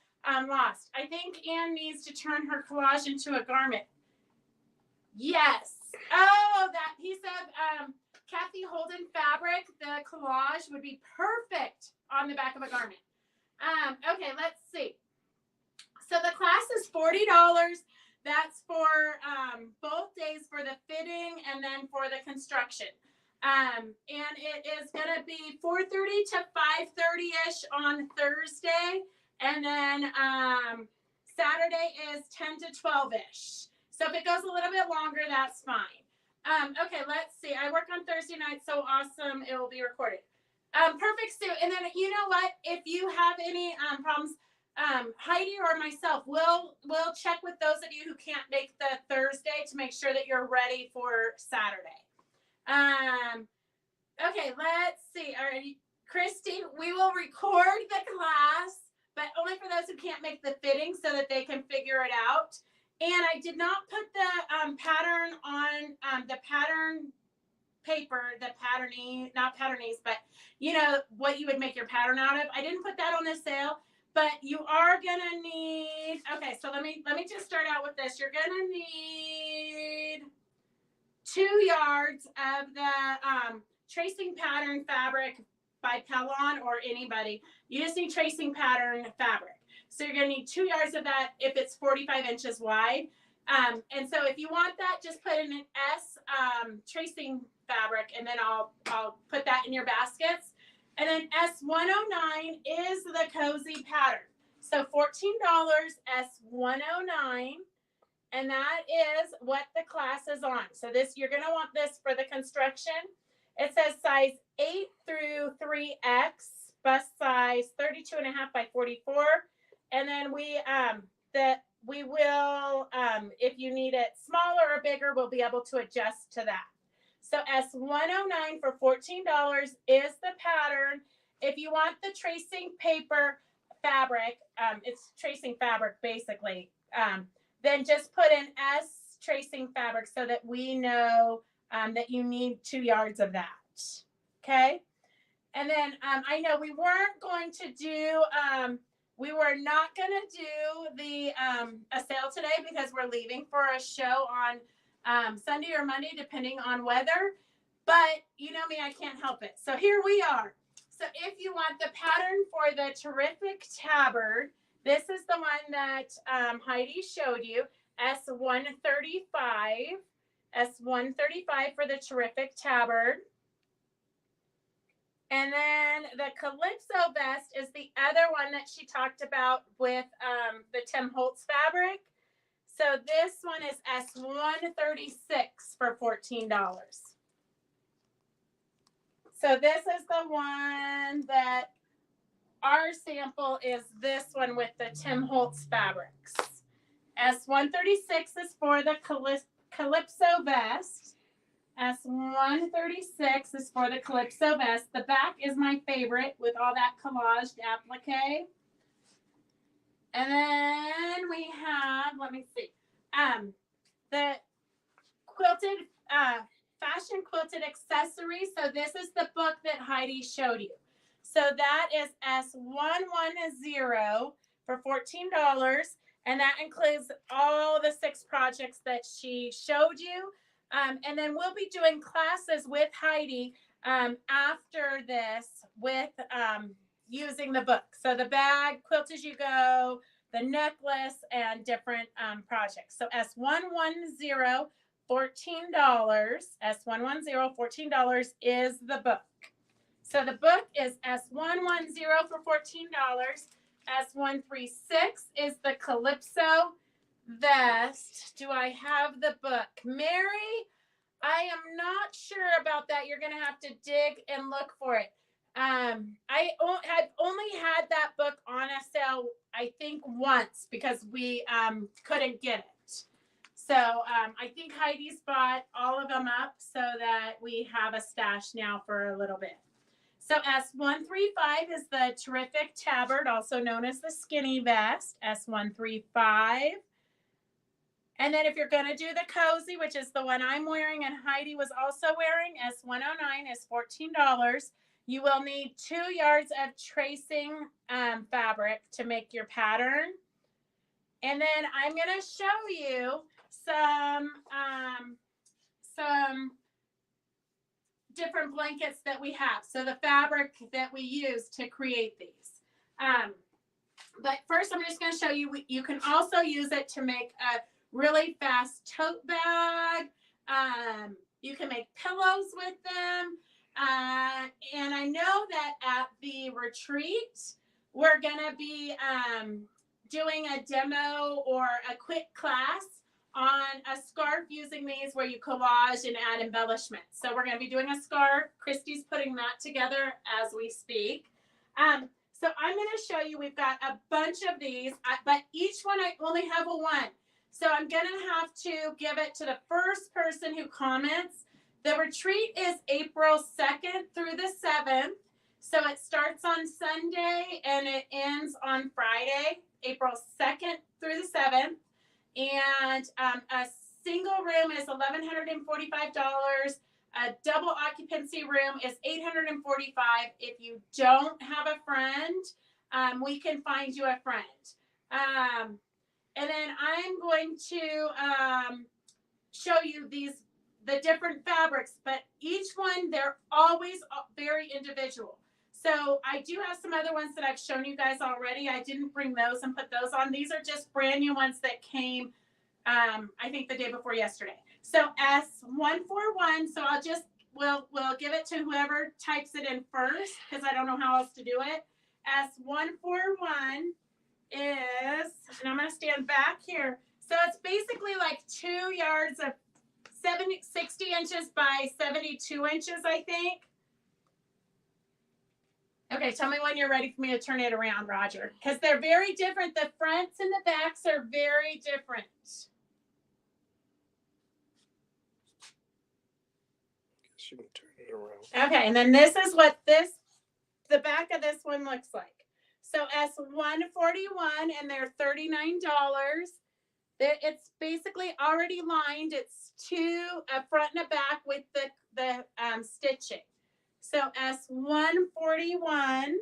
B: lost. I think Anne needs to turn her collage into a garment. Yes. Oh, that piece of Kathy Holden fabric, the collage would be perfect on the back of a garment. Okay, let's see. So the class is $40. That's for both days for the fitting and then for the construction. And it is going to be 4:30 to 5:30-ish on Thursday. And then Saturday is 10 to 12-ish. So if it goes a little bit longer, that's fine. Okay, let's see. I work on Thursday night, so awesome. It will be recorded. Perfect, Sue. And then you know what? If you have any problems, Heidi or myself will check with those of you who can't make the Thursday to make sure that you're ready for Saturday. Okay, let's see. All right, Christy, we will record the class, but only for those who can't make the fitting so that they can figure it out. And I did not put the pattern on the pattern paper, the patterning, not patternies, but you know what you would make your pattern out of. I didn't put that on the sale, but you are gonna need. Okay, so let me just start out with this. You're gonna need 2 yards of the tracing pattern fabric by Pellon or anybody. You just need tracing pattern fabric. So you're going to need 2 yards of that if it's 45 inches wide. And so if you want that, just put in an S tracing fabric, and then I'll put that in your baskets. And then S109 is the cozy pattern. So $14, S109, and that is what the class is on. So this, you're going to want this for the construction. It says size 8 through 3X, bust size 32.5 by 44. And then we will, if you need it smaller or bigger, we'll be able to adjust to that. So S109 for $14 is the pattern. If you want the tracing paper fabric, it's tracing fabric basically, then just put in S tracing fabric so that we know that you need 2 yards of that. Okay. And then I know we weren't going to do, we were not going to do the a sale today because we're leaving for a show on Sunday or Monday, depending on weather. But you know me, I can't help it. So here we are. So if you want the pattern for the terrific tabard, this is the one that Heidi showed you, S135. S135 for the terrific tabard. And then the Calypso vest is the other one that she talked about with the Tim Holtz fabric. So this one is S136 for $14. So this is the one that our sample is, this one with the Tim Holtz fabrics. S136 is for the Calypso vest. S136 is for the Calypso vest. The back is my favorite with all that collaged applique. And then we have, let me see, the quilted, fashion quilted accessories. So this is the book that Heidi showed you. So that is S110 for $14. And that includes all the 6 projects that she showed you. And then we'll be doing classes with Heidi after this with using the book. So the bag, Quilt As You Go, the necklace, and different projects. So S110, $14. S110, $14 is the book. So the book is S110 for $14. S136 is the Calypso vest. Do I have the book? Mary, I am not sure about that. You're going to have to dig and look for it. I've only had that book on a sale, I think once, because we couldn't get it. So I think Heidi's bought all of them up so that we have a stash now for a little bit. So S135 is the terrific tabard, also known as the skinny vest, S135. And then if you're going to do the cozy, which is the one I'm wearing and Heidi was also wearing, S109 is $14. You will need 2 yards of tracing fabric to make your pattern. And then I'm going to show you some different blankets that we have. So the fabric that we use to create these. But first, I'm just going to show you, you can also use it to make a really fast tote bag. You can make pillows with them. And I know that at the retreat, we're going to be doing a demo or a quick class on a scarf using these where you collage and add embellishments. So we're going to be doing a scarf. Christy's putting that together as we speak. So I'm going to show you, we've got a bunch of these, but each one I only have a one. So I'm going to have to give it to the first person who comments. The retreat is April 2nd through the 7th. So it starts on Sunday and it ends on Friday, April 2nd through the 7th. And a single room is $1,145. A double occupancy room is $845. If you don't have a friend, we can find you a friend. And then I'm going to show you the different fabrics, but each one, they're always very individual. So I do have some other ones that I've shown you guys already. I didn't bring those and put those on. These are just brand new ones that came, I think the day before yesterday. So S141. So we'll give it to whoever types it in first because I don't know how else to do it. S141 is, and I'm going to stand back here. So it's basically like 2 yards of 60 inches by 72 inches, I think. Okay, tell me when you're ready for me to turn it around, Roger, because they're very different. The fronts and the backs are very different.
C: Guess you can turn it around.
B: Okay, and then this is what the back of this one looks like. So S141, and they're $39. It's basically already lined. It's a front and a back with the stitching. So S141,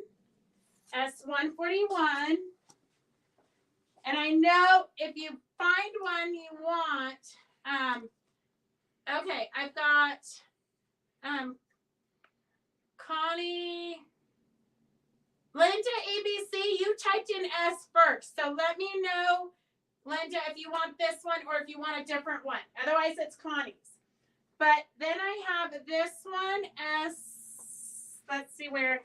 B: and I know if you find one you want, okay, I've got Connie, Linda ABC, you typed in S first, so let me know, Linda, if you want this one or if you want a different one. Otherwise, it's Connie's. But then I have this one, let's see where,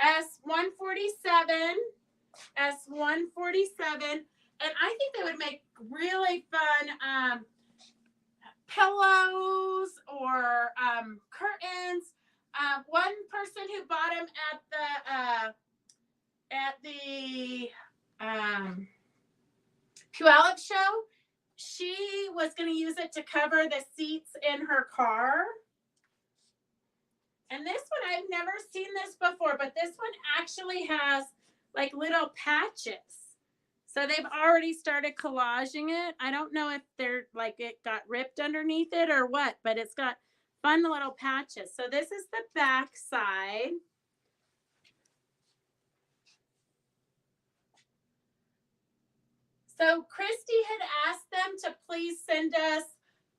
B: S147, and I think they would make really fun pillows or curtains. One person who bought them at the Puyallup show, she was going to use it to cover the seats in her car. And this one, I've never seen this before, but this one actually has like little patches. So they've already started collaging it. I don't know if they're like it got ripped underneath it or what, but it's got fun little patches. So this is the back side. So Christy had asked them to please send us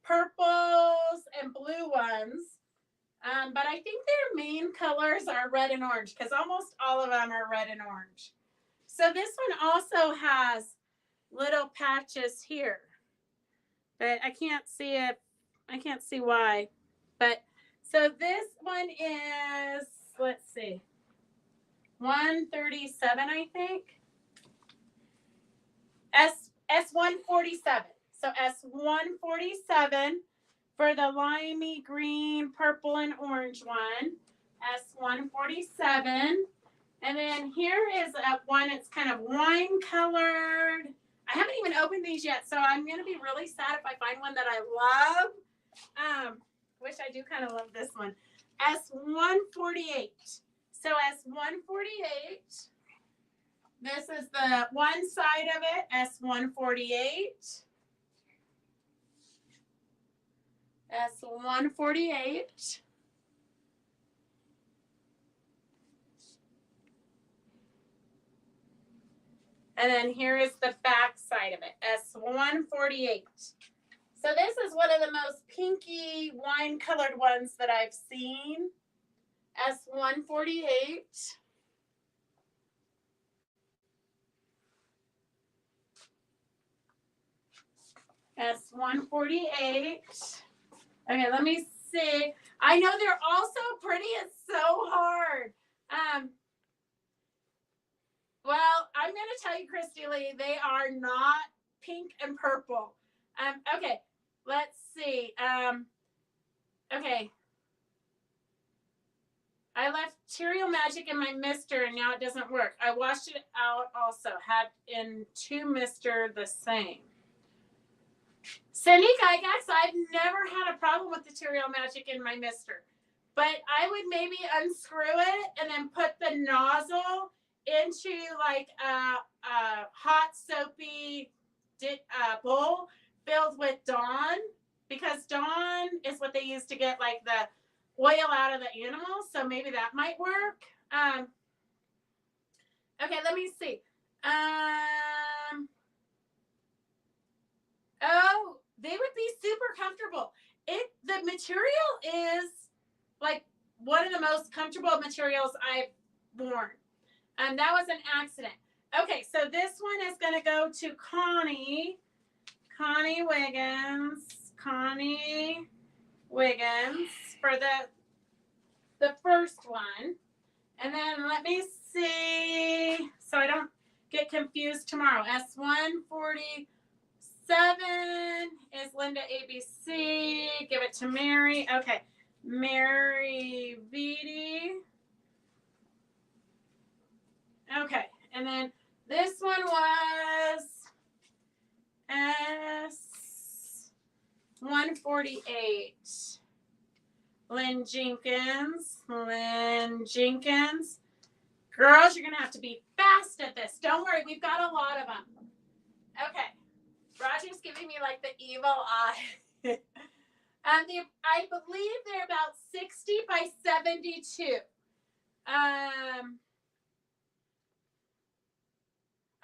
B: purples and blue ones. But I think their main colors are red and orange because almost all of them are red and orange. So this one also has little patches here, but I can't see it. I can't see why. But so this one is, let's see, 137, I think. S147. So S147 for the limey green, purple, and orange one. S147. And then here is one, it's kind of wine colored. I haven't even opened these yet, so I'm going to be really sad if I find one that I love. Wish I do kind of love this one. S148. So S148. This is the one side of it, S148. S148. And then here is the back side of it, S148. So this is one of the most pinky wine colored ones that I've seen. S148. S148. Okay, let me see. I know they're all so pretty. It's so hard. Well, I'm going to tell you, Christy Lee, they are not pink and purple. Okay, let's see. Okay. I left Cheerio Magic in my mister and now it doesn't work. I washed it out also. Had in 2 mister the same. Cindy Gygax, I've never had a problem with the Cheerio Magic in my mister. But I would maybe unscrew it and then put the nozzle into like a hot soapy bowl filled with Dawn, because Dawn is what they use to get like the oil out of the animals, so maybe that might work. Okay, let me see. Oh, they would be super comfortable. The material is like one of the most comfortable materials I've worn. And that was an accident. Okay, so this one is going to go to Connie Wiggins for the first one. And then let me see, so I don't get confused tomorrow. S147 is Linda ABC. Give it to Mary. Okay, Mary Vitti. Okay, and then this one was S148. Lynn Jenkins. Girls, you're going to have to be fast at this. Don't worry, we've got a lot of them. Okay. Roger's giving me like the evil eye. I believe they're about 60 by 72.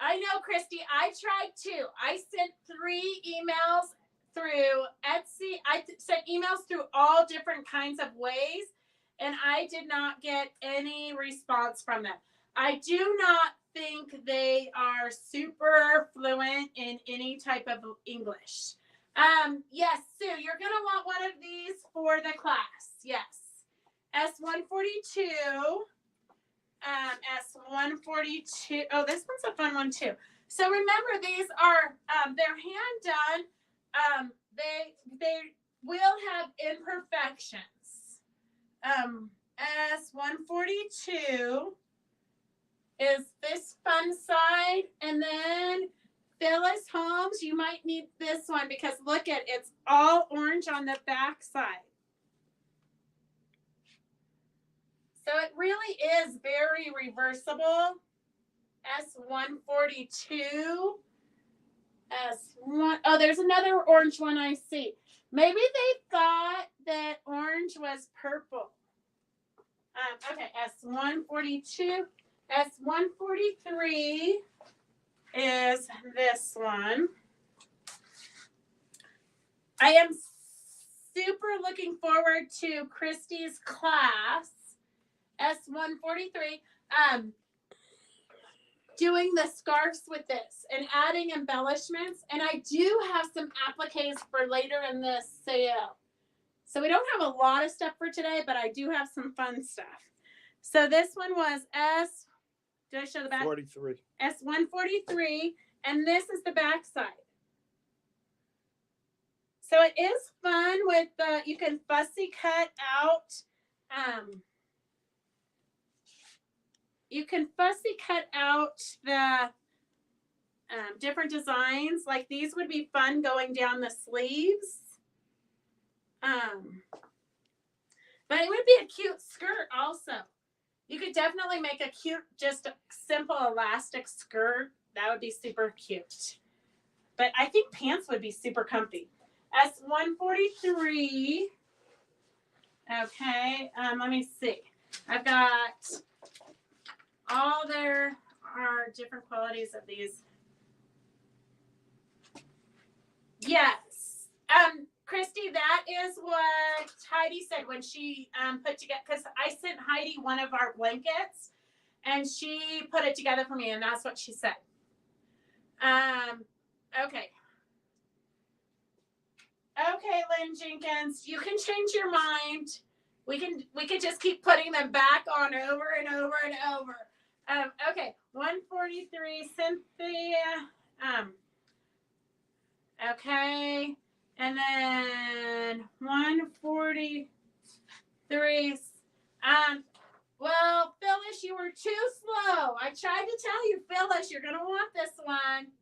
B: I know, Christy. I tried too. I sent 3 emails through Etsy. I sent emails through all different kinds of ways, and I did not get any response from them. I do not think they are super fluent in any type of English. Yes, Sue, you're going to want one of these for the class. Yes. S142. S142. Oh, this one's a fun one too. So remember, these are they're hand done. They will have imperfections. S142 is this fun side, and then Phyllis Holmes, you might need this one because look at it's all orange on the back side. So it really is very reversible. S142. S1. Oh, there's another orange one I see. Maybe they thought that orange was purple. Okay, S142. S143 is this one. I am super looking forward to Christy's class. S143, doing the scarves with this and adding embellishments. And I do have some appliques for later in the sale. So we don't have a lot of stuff for today, but I do have some fun stuff. So this one was did I show the back?
C: 43.
B: S143, and this is the back side. So it is fun with you can fussy cut out, you can fussy cut out the different designs. Like these would be fun going down the sleeves. But it would be a cute skirt also. You could definitely make a cute, just a simple elastic skirt. That would be super cute. But I think pants would be super comfy. S143. Okay, let me see. I've got all there are different qualities of these. Yes. Christy, that is what Heidi said when she put together, because I sent Heidi one of our blankets and she put it together for me, and that's what she said. Okay. Okay, Lynn Jenkins, you can change your mind. We can just keep putting them back on over and over and over. Okay, 143, Cynthia. Okay, and then 143. Well, Phyllis, you were too slow. I tried to tell you, Phyllis, you're gonna want this one.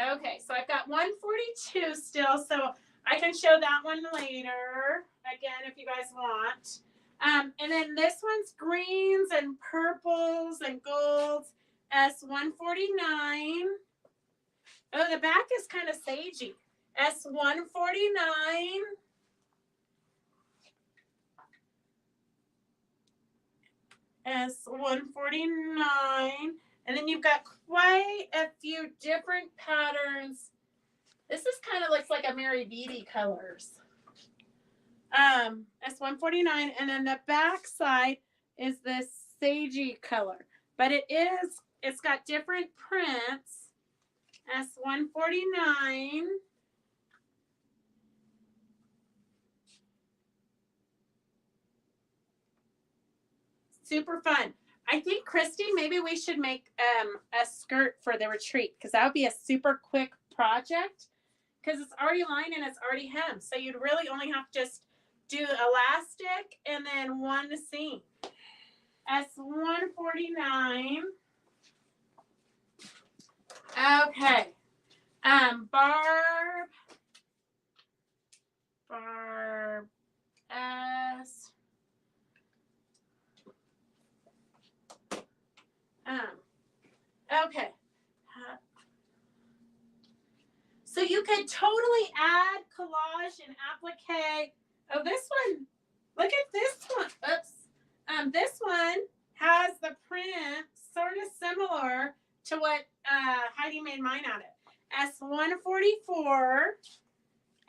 B: Okay, so I've got 142 still, so I can show that one later, again, if you guys want. And then this one's greens and purples and golds, S149. Oh, the back is kind of sagey. S149. S149. And then you've got quite a few different patterns. This is kind of looks like a Mary Beatty colors. S149, and then the back side is this sagey color, but it's got different prints. S149. Super fun. I think, Christy, maybe we should make a skirt for the retreat, because that would be a super quick project, because it's already lined and it's already hemmed. So you'd really only have to just do elastic and then one seam. S149. Okay. Barb S. Okay. So you could totally add collage and applique. Oh, this one. Look at this one. Oops. This one has the print sort of similar to what Heidi made mine out of. S144.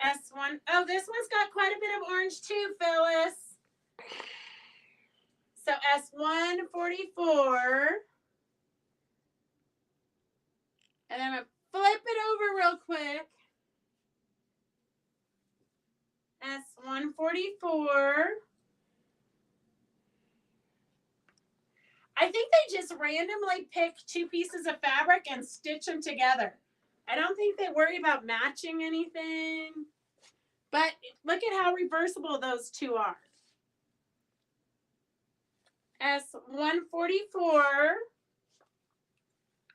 B: S1. Oh, this one's got quite a bit of orange too, Phyllis. So S144. And I'm going to flip it over real quick. S144. I think they just randomly pick two pieces of fabric and stitch them together. I don't think they worry about matching anything. But look at how reversible those two are. S144.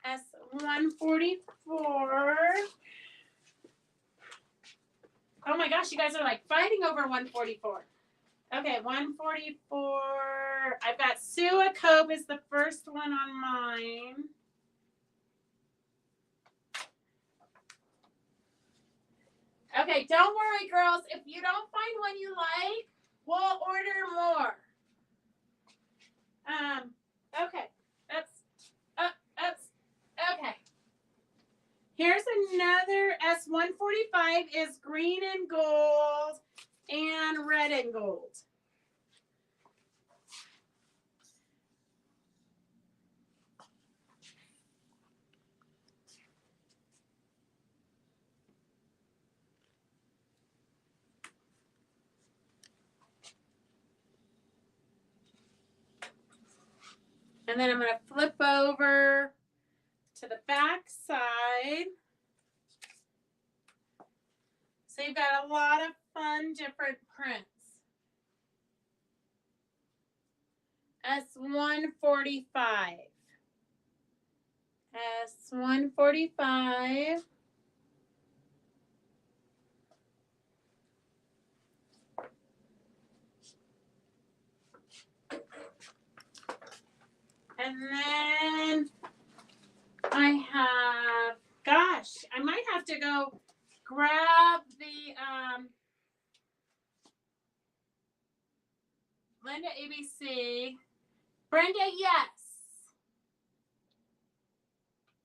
B: S144. Oh my gosh, you guys are like fighting over 144. Okay, 144. I've got Sua Cope is the first one on mine. Okay, don't worry, girls. If you don't find one you like, we'll order more. Okay. Okay. Here's another S145 is green and gold and red and gold. And then I'm going to flip over to the back side. So you've got a lot of fun different prints. S145. S145. And then I have, gosh, I might have to go grab the Linda ABC. Brenda, yes.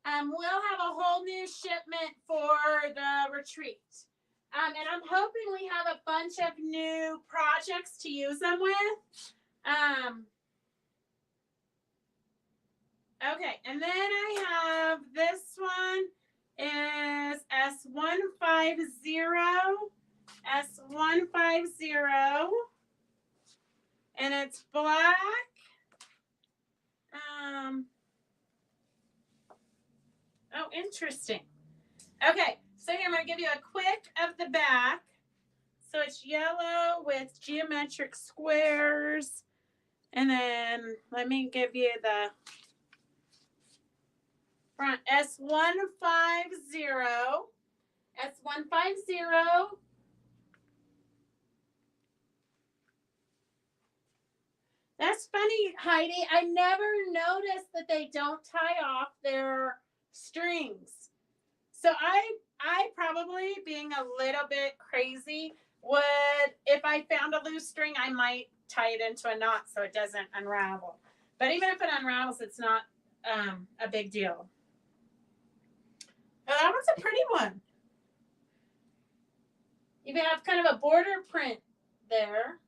B: We'll have a whole new shipment for the retreat. And I'm hoping we have a bunch of new projects to use them with. Okay, and then I have this one is S150. S150. And it's black. Oh, interesting. Okay, so here I'm going to give you a quick of the back. So it's yellow with geometric squares. And then let me give you the front. S150. S150. That's funny, Heidi. I never noticed that they don't tie off their strings. So I probably, being a little bit crazy, would, if I found a loose string, I might tie it into a knot so it doesn't unravel. But even if it unravels, it's not a big deal. Oh, that one's a pretty one. You can have kind of a border print there.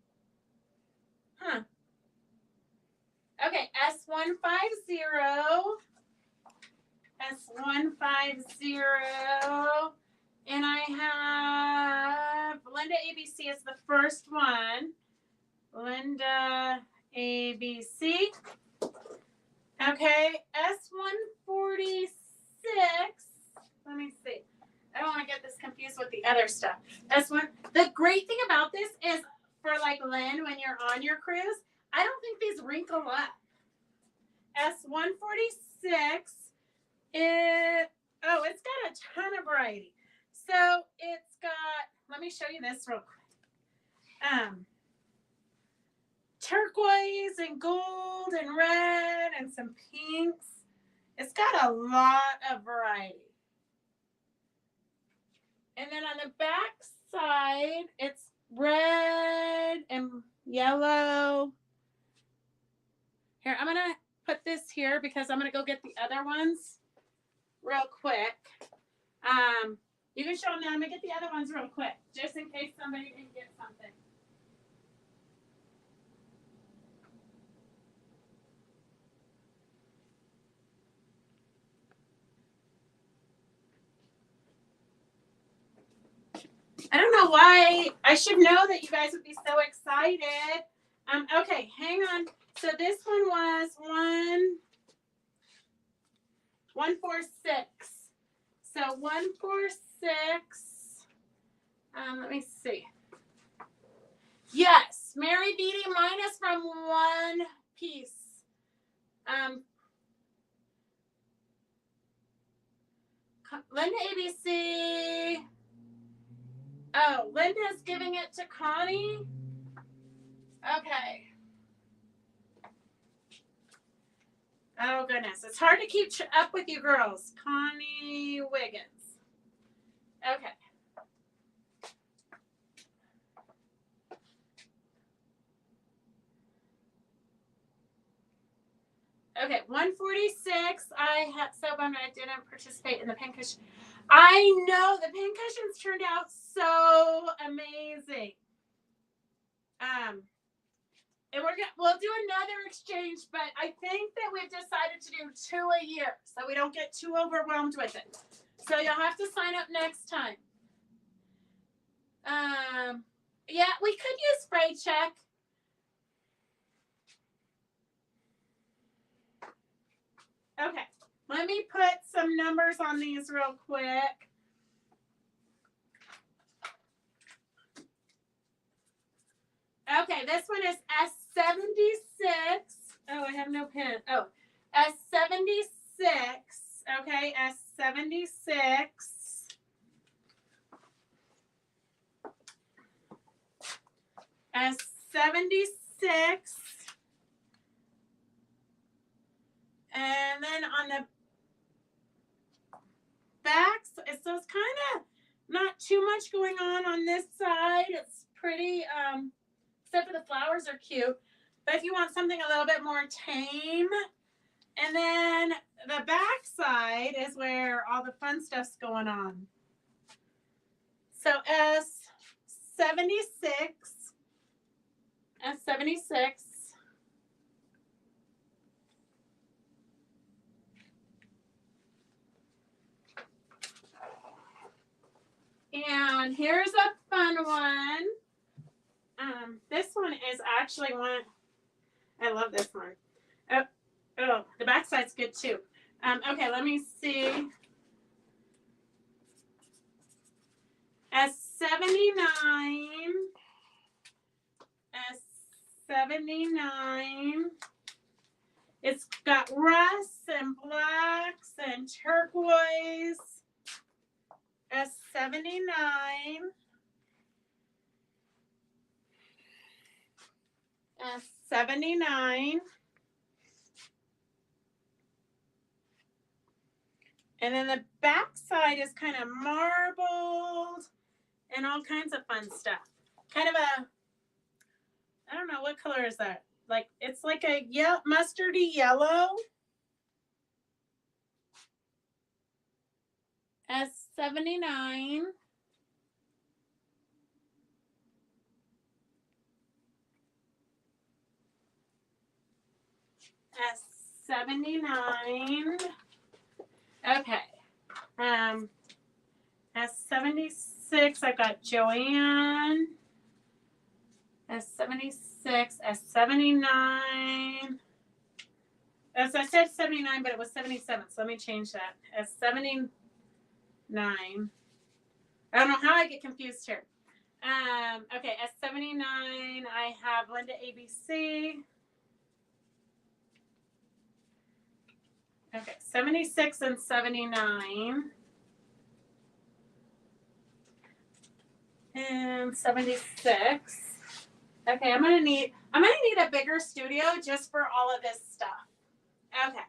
B: Huh. Okay, S150. S150. And I have Linda ABC is the first one. Linda ABC. Okay, S146. Let me see. I don't want to get this confused with the other stuff. S1. The great thing about this is for like Lynn, when you're on your cruise, I don't think these wrinkle up. S146 is, oh, it's got a ton of variety. So it's got, let me show you this real quick. Turquoise and gold and red and some pinks. It's got a lot of variety. And then on the back side, it's red and yellow. Here, I'm going to put this here because I'm going to go get the other ones real quick. You can show them now. I'm going to get the other ones real quick, just in case somebody didn't get something. I don't know why. I should know that you guys would be so excited. Okay, hang on. So this one was 146. So 146. Let me see. Yes, Mary Beatty, mine is from one piece. Linda ABC. Oh, Linda's giving it to Connie. Okay. Oh, goodness. It's hard to keep up with you girls. Connie Wiggins. Okay. Okay, 146. I had so bummed I didn't participate in the pincushion. I know the pincushions turned out so amazing. And we'll do another exchange, but I think that we've decided to do 2 a year, so we don't get too overwhelmed with it. So you'll have to sign up next time. Yeah, we could use spray check. Okay, let me put some numbers on these real quick. Okay, this one is S76. Oh, I have no pen. Oh, S76. Okay, S76. S76. And then on the back, so it's kind of not too much going on this side. It's pretty, except for the flowers are cute. But if you want something a little bit more tame, and then the back side is where all the fun stuff's going on. So S76, S76. And here's a fun one. This one is actually one. I love this one. Oh, the back side's good too. Okay, let me see. S79. S79. It's got rusts and blacks and turquoise. S79. S79. And then the back side is kind of marbled and all kinds of fun stuff. Kind of a, I don't know, what color is that? Like, it's like a mustardy yellow. S79. S79. Okay. S76, I've got Joanne. S76, S79. As I said 79, but it was 77, so let me change that. S79. I don't know how I get confused here. Okay, S79, I have Linda ABC. Okay, 76 and 79. And 76. Okay, I'm gonna need a bigger studio just for all of this stuff. Okay.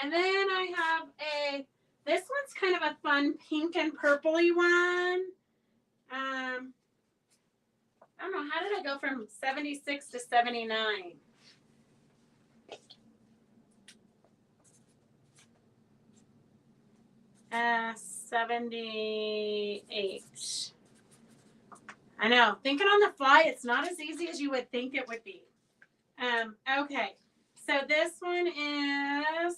B: And then I have this one's kind of a fun pink and purpley one. I don't know, how did I go from 76 to 79? Uh, 78. I know, thinking on the fly, it's not as easy as you would think it would be. Okay, so this one is,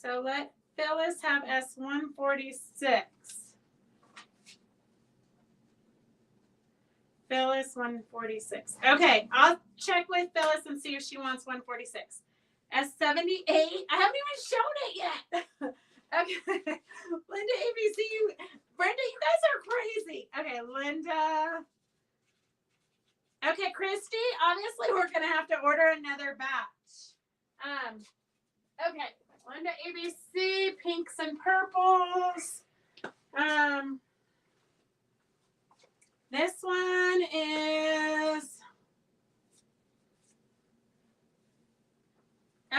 B: so let Phyllis have S146. Phyllis 146. Okay, I'll check with Phyllis and see if she wants 146. S78. I haven't even shown it yet. Okay. Linda ABC. Brenda, you guys are crazy. Okay, Linda. Okay, Christy. Obviously, we're gonna have to order another batch. Okay, Linda ABC, pinks and purples. This one is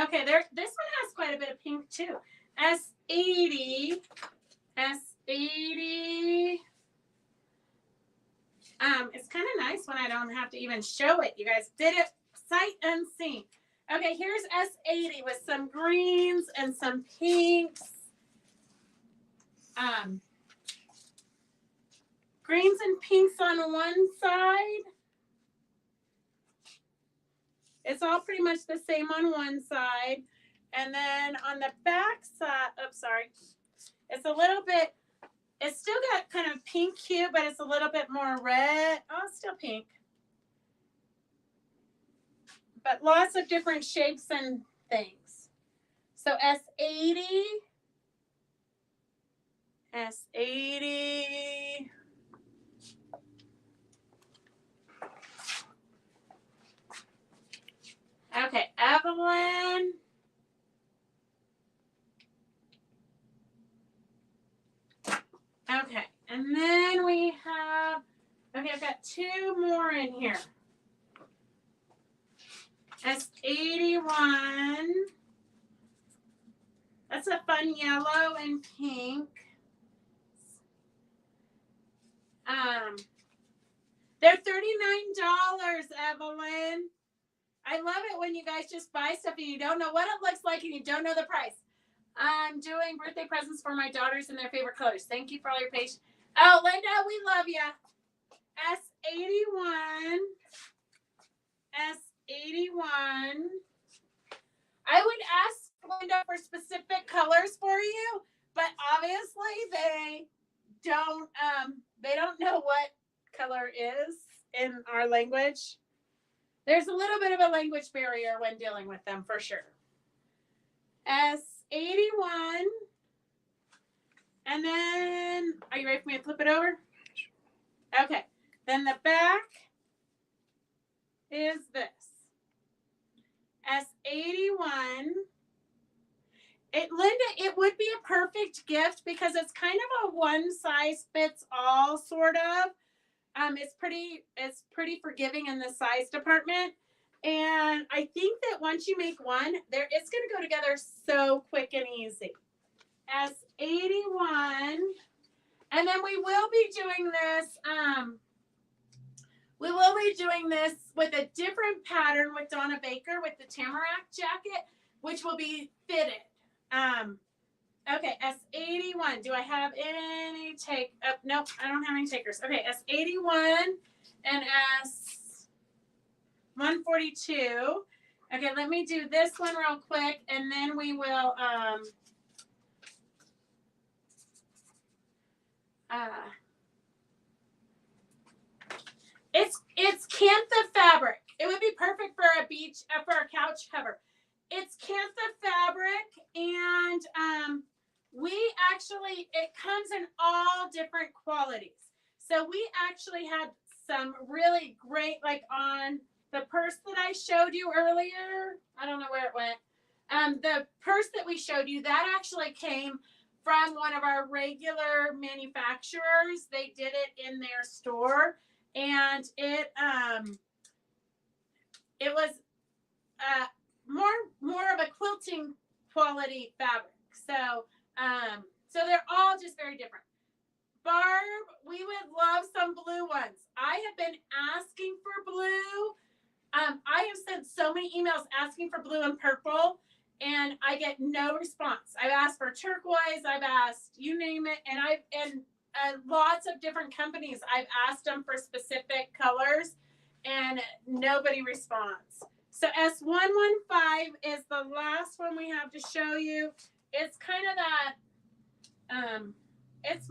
B: okay. This one has quite a bit of pink too. S80. S80. It's kind of nice when I don't have to even show it. You guys did it sight unseen. Okay, here's S80 with some greens and some pinks. Greens and pinks on one side. It's all pretty much the same on one side. And then on the back side, oops, sorry. It's a little bit, it's still got kind of pink hue, but it's a little bit more red. Oh, it's still pink. But lots of different shapes and things. So S80. S80. Okay, Evelyn. Okay, and then we have, okay, I've got two more in here. S81. That's a fun yellow and pink. They're $39, Evelyn. I love it when you guys just buy stuff and you don't know what it looks like and you don't know the price. I'm doing birthday presents for my daughters in their favorite colors. Thank you for all your patience. Oh, Linda, we love you. S81. S81. I would ask Linda for specific colors for you, but obviously they don't know what color is in our language. There's a little bit of a language barrier when dealing with them for sure. S81. And then, are you ready for me to flip it over? Okay. Then the back is this. S81. Linda, it would be a perfect gift because it's kind of a one size fits all sort of. It's pretty forgiving in the size department. And I think that once you make one, it's going to go together so quick and easy. S81. And then we will be doing this. We will be doing this with a different pattern with Donna Baker with the Tamarack jacket, which will be fitted. Okay, S81. Do I have any take? Nope, I don't have any takers. Okay, S81 and 142. Okay, let me do this one real quick, and then we will it's Cantha fabric. It would be perfect for a beach for a couch cover. It's Cantha fabric, and we actually, it comes in all different qualities. So we actually had some really great, like on the purse that I showed you earlier. I don't know where it went. The purse that we showed you, that actually came from one of our regular manufacturers. They did it in their store, and it was more of a quilting quality fabric. So they're all just very different. Barb, we would love some blue ones. I have been asking for blue. I have sent so many emails asking for blue and purple, and I get no response. I've asked for turquoise. I've asked, you name it, and lots of different companies. I've asked them for specific colors, and nobody responds. So S115 is the last one we have to show you. It's kind of that, it's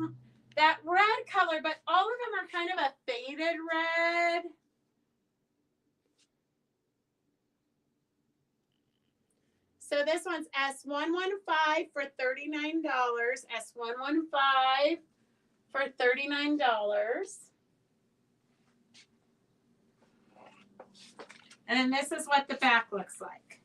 B: that red color, but all of them are kind of a faded red. So this one's S115 for $39. S115 for $39. And then this is what the back looks like.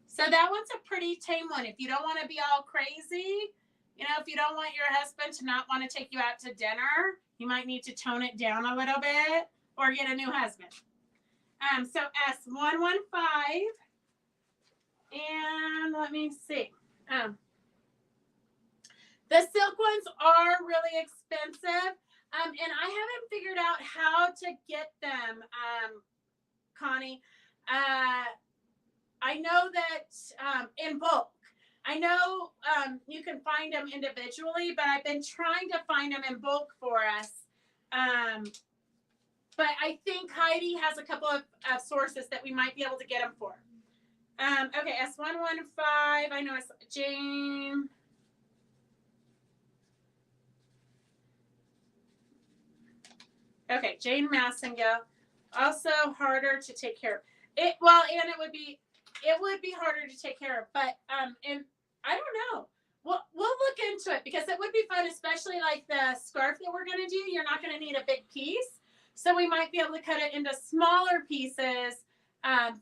B: So that one's a pretty tame one. If you don't want to be all crazy, you know, if you don't want your husband to not want to take you out to dinner, you might need to tone it down a little bit or get a new husband. So S115. And let me see. The silk ones are really expensive. And I haven't figured out how to get them, Connie. I know that in bulk. I know you can find them individually, but I've been trying to find them in bulk for us. But I think Heidi has a couple of sources that we might be able to get them for. Okay, S115. I know it's Jane. Okay, Jane Massingill. Also harder to take care of. It would be harder to take care of, but and I don't know. We'll look into it because it would be fun, especially like the scarf that we're gonna do. You're not gonna need a big piece, so we might be able to cut it into smaller pieces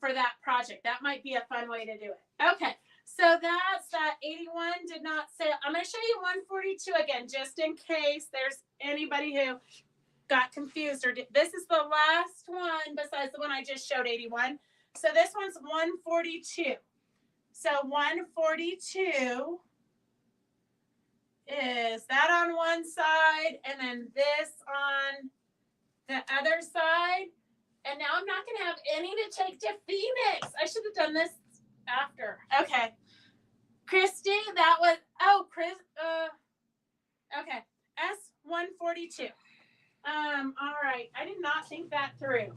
B: for that project. That might be a fun way to do it. Okay, so that's that. 81 did not sell. I'm gonna show you 142 again, just in case there's anybody who got confused or this is the last one besides the one I just showed, 81. So this one's 142. So 142 is that on one side and then this on the other side. And now I'm not going to have any to take to Phoenix. I should have done this after. Okay. Christy, that was, oh, Chris, okay. S142. All right. I did not think that through.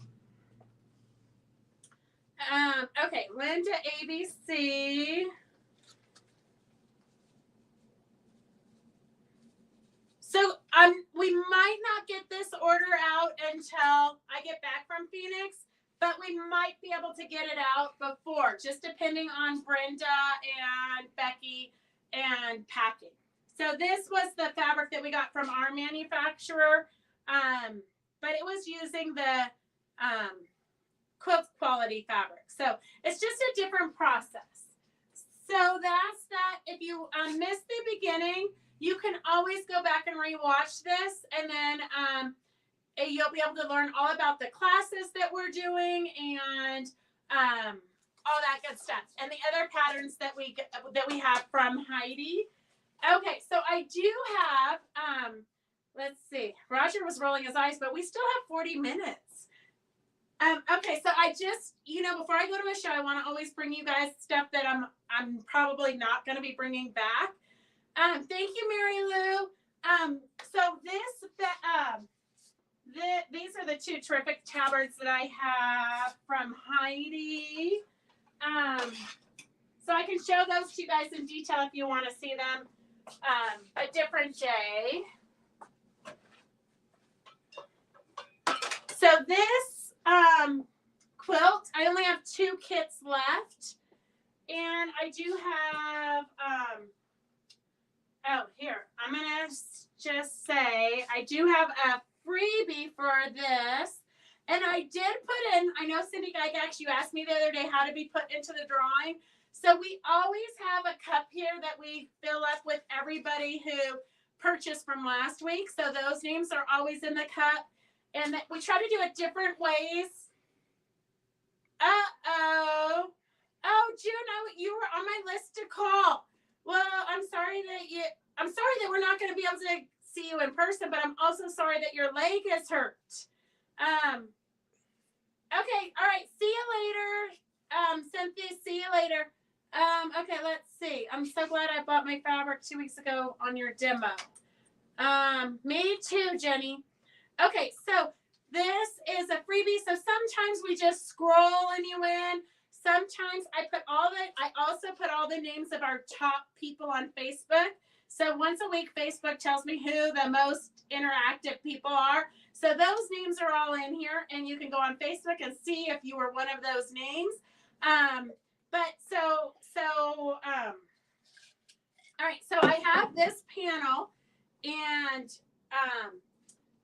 B: Okay. Linda ABC. So we might not get this order out until I get back from Phoenix, but we might be able to get it out before, just depending on Brenda and Becky and packing. So this was the fabric that we got from our manufacturer, but it was using the quilt quality fabric. So it's just a different process. So that's that. If you missed the beginning, you can always go back and rewatch this, and then you'll be able to learn all about the classes that we're doing and all that good stuff, and the other patterns that we have from Heidi. Okay, so I do have. Let's see. Roger was rolling his eyes, but we still have 40 minutes. Okay, so I just, before I go to a show, I want to always bring you guys stuff that I'm probably not going to be bringing back. Thank you, Mary Lou. So this, these are the two terrific tabards that I have from Heidi. So I can show those to you guys in detail if you want to see them a different day. So this quilt, I only have 2 kits left. And I do have, oh, here, I'm going to just say, I do have a freebie for this. And I did put in, I know Cindy Gygax, you asked me the other day how to be put into the drawing. So we always have a cup here that we fill up with everybody who purchased from last week. So those names are always in the cup. And we try to do it different ways. Uh-oh. Oh, Juno, you were on my list to call. Well, I'm sorry that we're not going to be able to see you in person, but I'm also sorry that your leg is hurt. Okay, all right, see you later. Cynthia, see you later. Okay, let's see. I'm so glad I bought my fabric 2 weeks ago on your demo. Me too, Jenny. Okay, so this is a freebie. So sometimes we just scroll you in. Sometimes I also put all the names of our top people on Facebook. So once a week, Facebook tells me who the most interactive people are. So those names are all in here, and you can go on Facebook and see if you were one of those names. All right, so I have this panel, and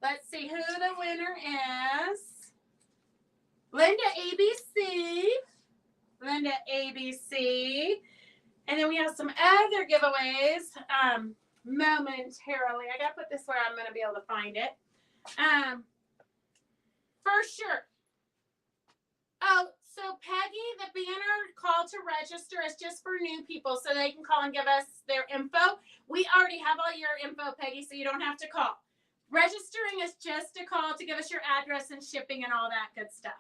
B: let's see who the winner is. Linda ABC. Linda ABC. And then we have some other giveaways momentarily. I got to put this where I'm going to be able to find it. For sure. Oh, so Peggy, the banner call to register is just for new people so they can call and give us their info. We already have all your info, Peggy, so you don't have to call. Registering is just a call to give us your address and shipping and all that good stuff.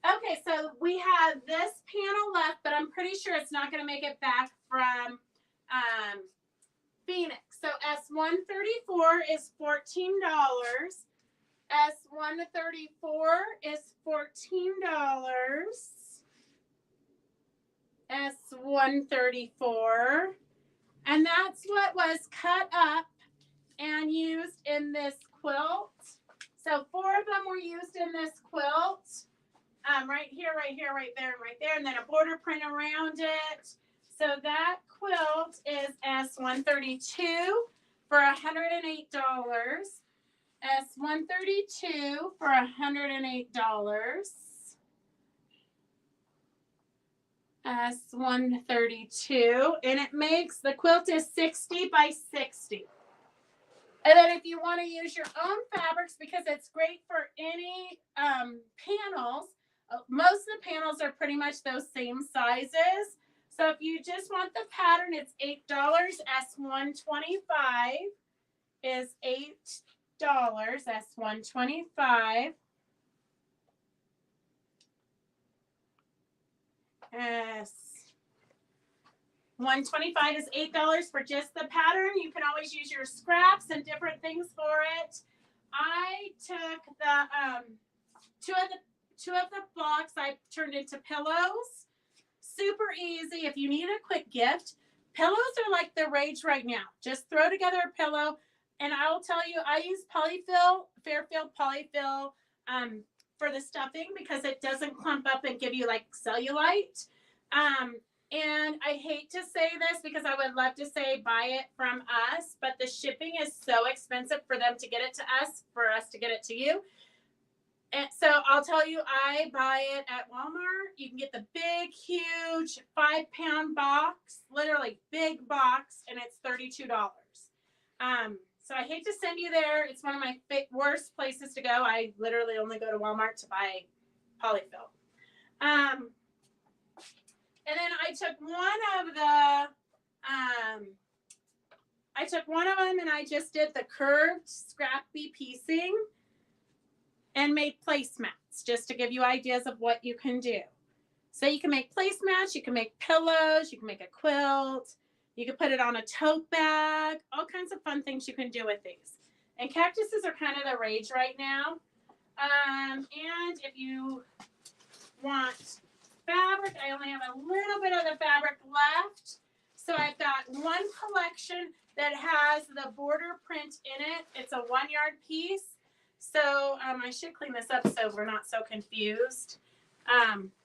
B: Okay, so we have this panel left, but I'm pretty sure it's not going to make it back from Phoenix. So S134 is $14. S134 is $14. S134. And that's what was cut up and used in this quilt. So 4 of them were used in this quilt. Right here, right there, and right there, and then a border print around it. So that quilt is S132 for $108. S132 for $108. S132, and it makes, the quilt is 60 by 60. And then if you want to use your own fabrics, because it's great for any panels, most of the panels are pretty much those same sizes. So if you just want the pattern, it's $8. S125 is $8. S125. S125 is $8 for just the pattern. You can always use your scraps and different things for it. I took the two of the blocks I turned into pillows. Super easy if you need a quick gift. Pillows are like the rage right now. Just throw together a pillow, and I will tell you, I use polyfill, Fairfield polyfill for the stuffing because it doesn't clump up and give you like cellulite. And I hate to say this because I would love to say buy it from us, but the shipping is so expensive for them to get it to us, for us to get it to you. And so I'll tell you, I buy it at Walmart. You can get the big, huge 5-pound box, literally big box, and it's $32. So I hate to send you there. It's one of my worst places to go. I literally only go to Walmart to buy polyfill. And then I took one of them and I just did the curved scrappy piecing and made placemats just to give you ideas of what you can do. So you can make placemats, you can make pillows, you can make a quilt, you can put it on a tote bag, all kinds of fun things you can do with these. And cactuses are kind of the rage right now. And if you want fabric, I only have a little bit of the fabric left. So I've got one collection that has the border print in it. It's a 1 yard piece. So I should clean this up so we're not so confused.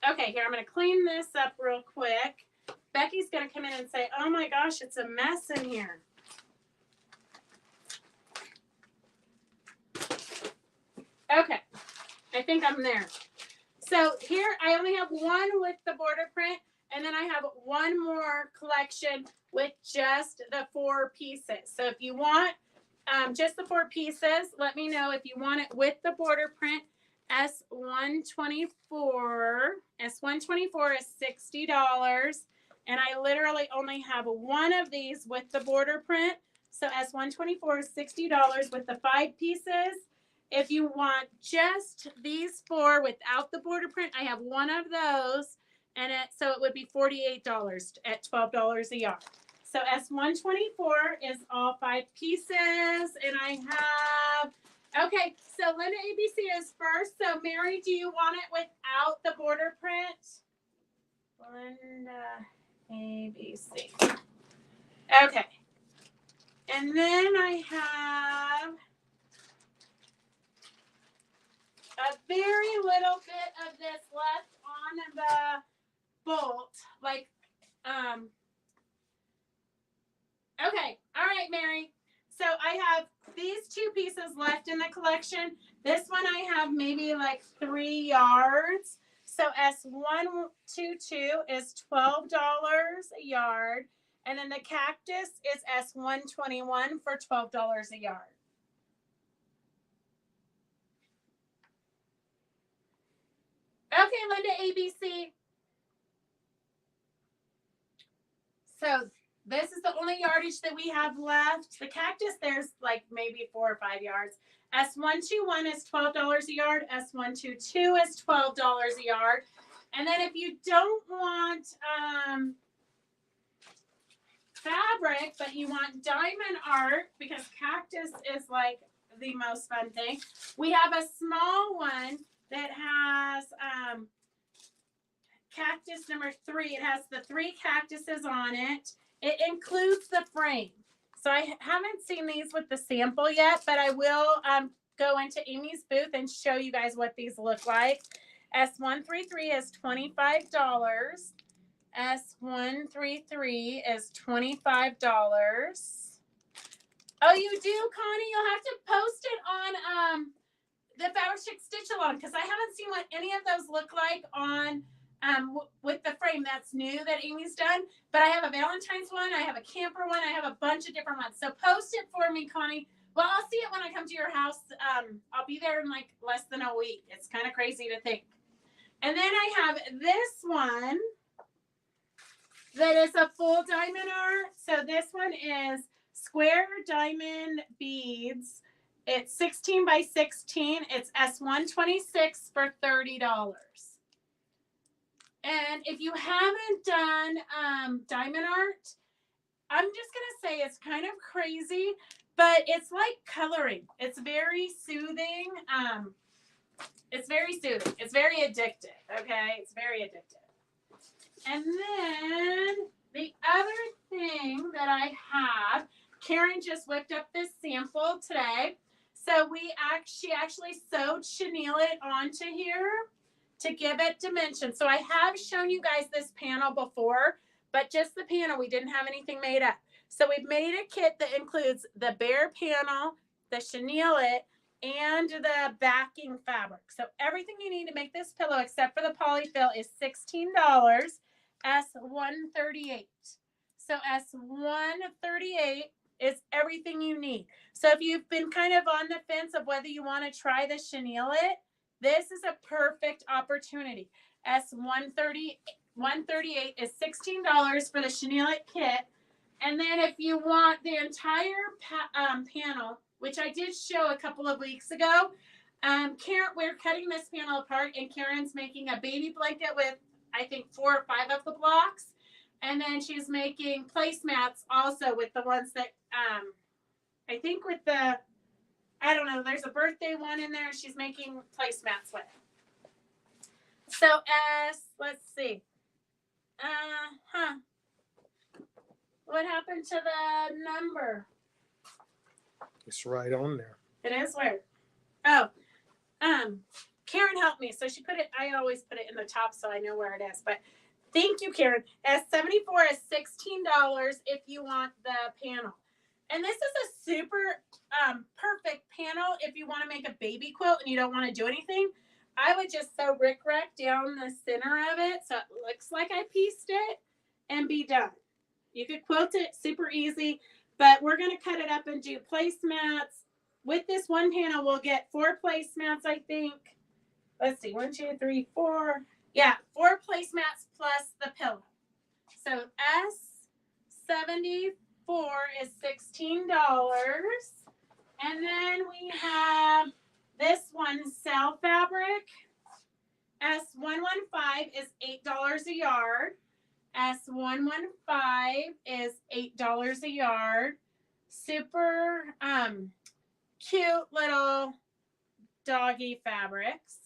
B: Okay, here, I'm going to clean this up real quick. Becky's going to come in and say, oh my gosh, it's a mess in here. Okay, I think I'm there. So here I only have one with the border print, and then I have one more collection with just the 4 pieces. So if you want just the 4 pieces, let me know if you want it with the border print. S124 is $60, and I literally only have one of these with the border print. So S124 is $60 with the 5 pieces. If you want just these 4 without the border print, I have one of those, and so it would be $48 at $12 a yard. So S124 is all 5 pieces, and I have, okay, so Linda ABC is first. So Mary, do you want it without the border print? Linda ABC. Okay. And then I have a very little bit of this left on the bolt, like, okay, all right, Mary. So I have these 2 pieces left in the collection. This one I have maybe like 3 yards. So S122 is $12 a yard. And then the cactus is S121 for $12 a yard. Okay, Linda ABC. So this is the only yardage that we have left. The cactus, there's like maybe 4 or 5 yards. S121 is $12 a yard. S122 is $12 a yard. And then if you don't want fabric, but you want diamond art, because cactus is like the most fun thing, we have a small one that has cactus number 3. It has the 3 cactuses on it. It includes the frame. So I haven't seen these with the sample yet, but I will go into Amy's booth and show you guys what these look like. S133 is $25. S133 is $25. Oh, you do, Connie? You'll have to post it on the Fabric Chic Stitch Along, because I haven't seen what any of those look like on with the frame. That's new that Amy's done. But I have a Valentine's one. I have a camper one. I have a bunch of different ones. So post it for me, Connie. Well, I'll see it when I come to your house. I'll be there in like less than a week. It's kind of crazy to think. And then I have this one that is a full diamond art. So this one is square diamond beads. It's 16 by 16. It's S126 for $30. And if you haven't done diamond art, I'm just going to say it's kind of crazy, but it's like coloring. It's very soothing. It's very soothing. It's very addictive, okay? It's very addictive. And then the other thing that I have, Karen just whipped up this sample today. So she actually sewed chenille it onto here to give it dimension. So I have shown you guys this panel before, but just the panel. We didn't have anything made up. So we've made a kit that includes the bare panel, the chenille it, and the backing fabric. So everything you need to make this pillow except for the polyfill is $16. S138. So S138 is everything you need. So if you've been kind of on the fence of whether you want to try the chenille it, this is a perfect opportunity. S138 is $16 for the chenille it kit. And then if you want the entire panel, which I did show a couple of weeks ago, Karen, we're cutting this panel apart, and Karen's making a baby blanket with, I think, 4 or 5 of the blocks. And then she's making placemats also with the ones that, I think with the I don't know. There's a birthday one in there. She's making placemats with. So let's see. What happened to the number?
C: It's right on there.
B: It is where? Oh, Karen helped me. So she put it, I always put it in the top so I know where it is. But thank you, Karen. S74 is $16 if you want the panel. And this is a super perfect panel if you want to make a baby quilt and you don't want to do anything. I would just sew rickrack down the center of it so it looks like I pieced it and be done. You could quilt it super easy, but we're going to cut it up and do placemats. With this one panel, we'll get 4 placemats, I think. Let's see, 1, 2, 3, 4. Yeah, 4 placemats plus the pillow. So S74 is $16. And then we have this one, cell fabric. S115 is $8 a yard. S115 is $8 a yard. Super cute little doggy fabrics.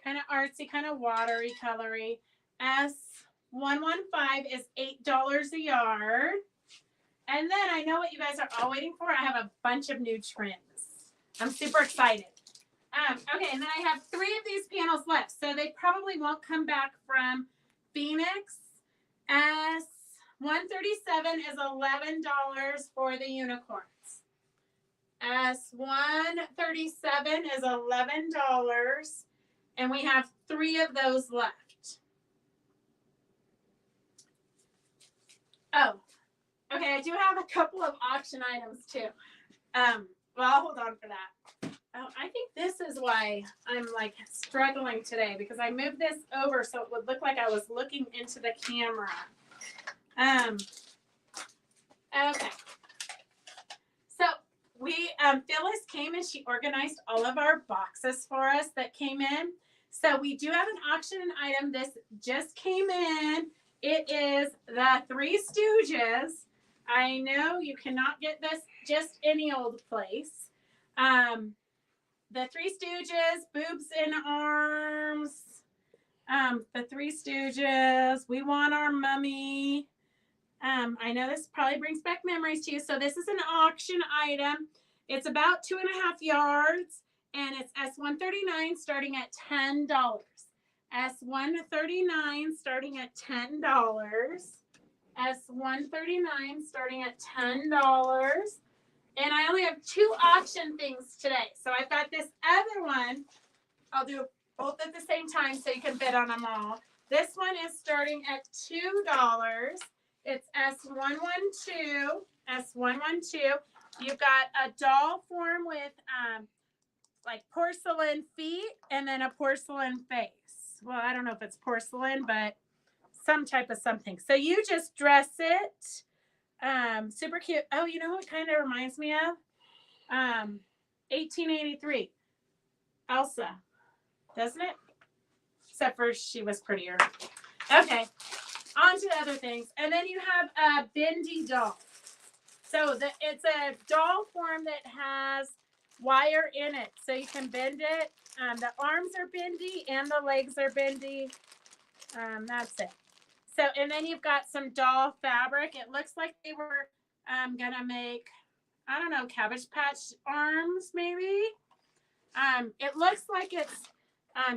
B: Kind of artsy, kind of watery, colory. S115 is $8 a yard. And then I know what you guys are all waiting for. I have a bunch of new trends. I'm super excited. Okay, and then I have 3 of these panels left. So they probably won't come back from Phoenix. S137 is $11 for the unicorns. S137 is $11. And we have 3 of those left. Oh, okay. I do have a couple of auction items too. Well, I'll hold on for that. Oh, I think this is why I'm like struggling today because I moved this over so it would look like I was looking into the camera. Okay. So we, Phyllis came and she organized all of our boxes for us that came in. So we do have an auction item. This just came in. It is the Three Stooges. I know you cannot get this just any old place. The Three Stooges, Boobs in Arms. The Three Stooges, We Want Our Mummy. I know this probably brings back memories to you. So this is an auction item. It's about 2.5 yards, and it's S139 starting at $10. S139 starting at $10. S139 starting at $10. And I only have 2 auction things today. So I've got this other one. I'll do both at the same time so you can bid on them all. This one is starting at $2. It's S112. S112. You've got a doll form with like porcelain feet and then a porcelain face. Well, I don't know if it's porcelain, but some type of something. So you just dress it. Super cute. Oh, you know what kind of reminds me of? 1883. Elsa. Doesn't it? Except for she was prettier. Okay. On to other things. And then you have a bendy doll. So it's a doll form that has wire in it. So you can bend it. The arms are bendy and the legs are bendy. That's it. So, and then you've got some doll fabric. It looks like they were going to make, I don't know, Cabbage Patch arms maybe. It looks like it's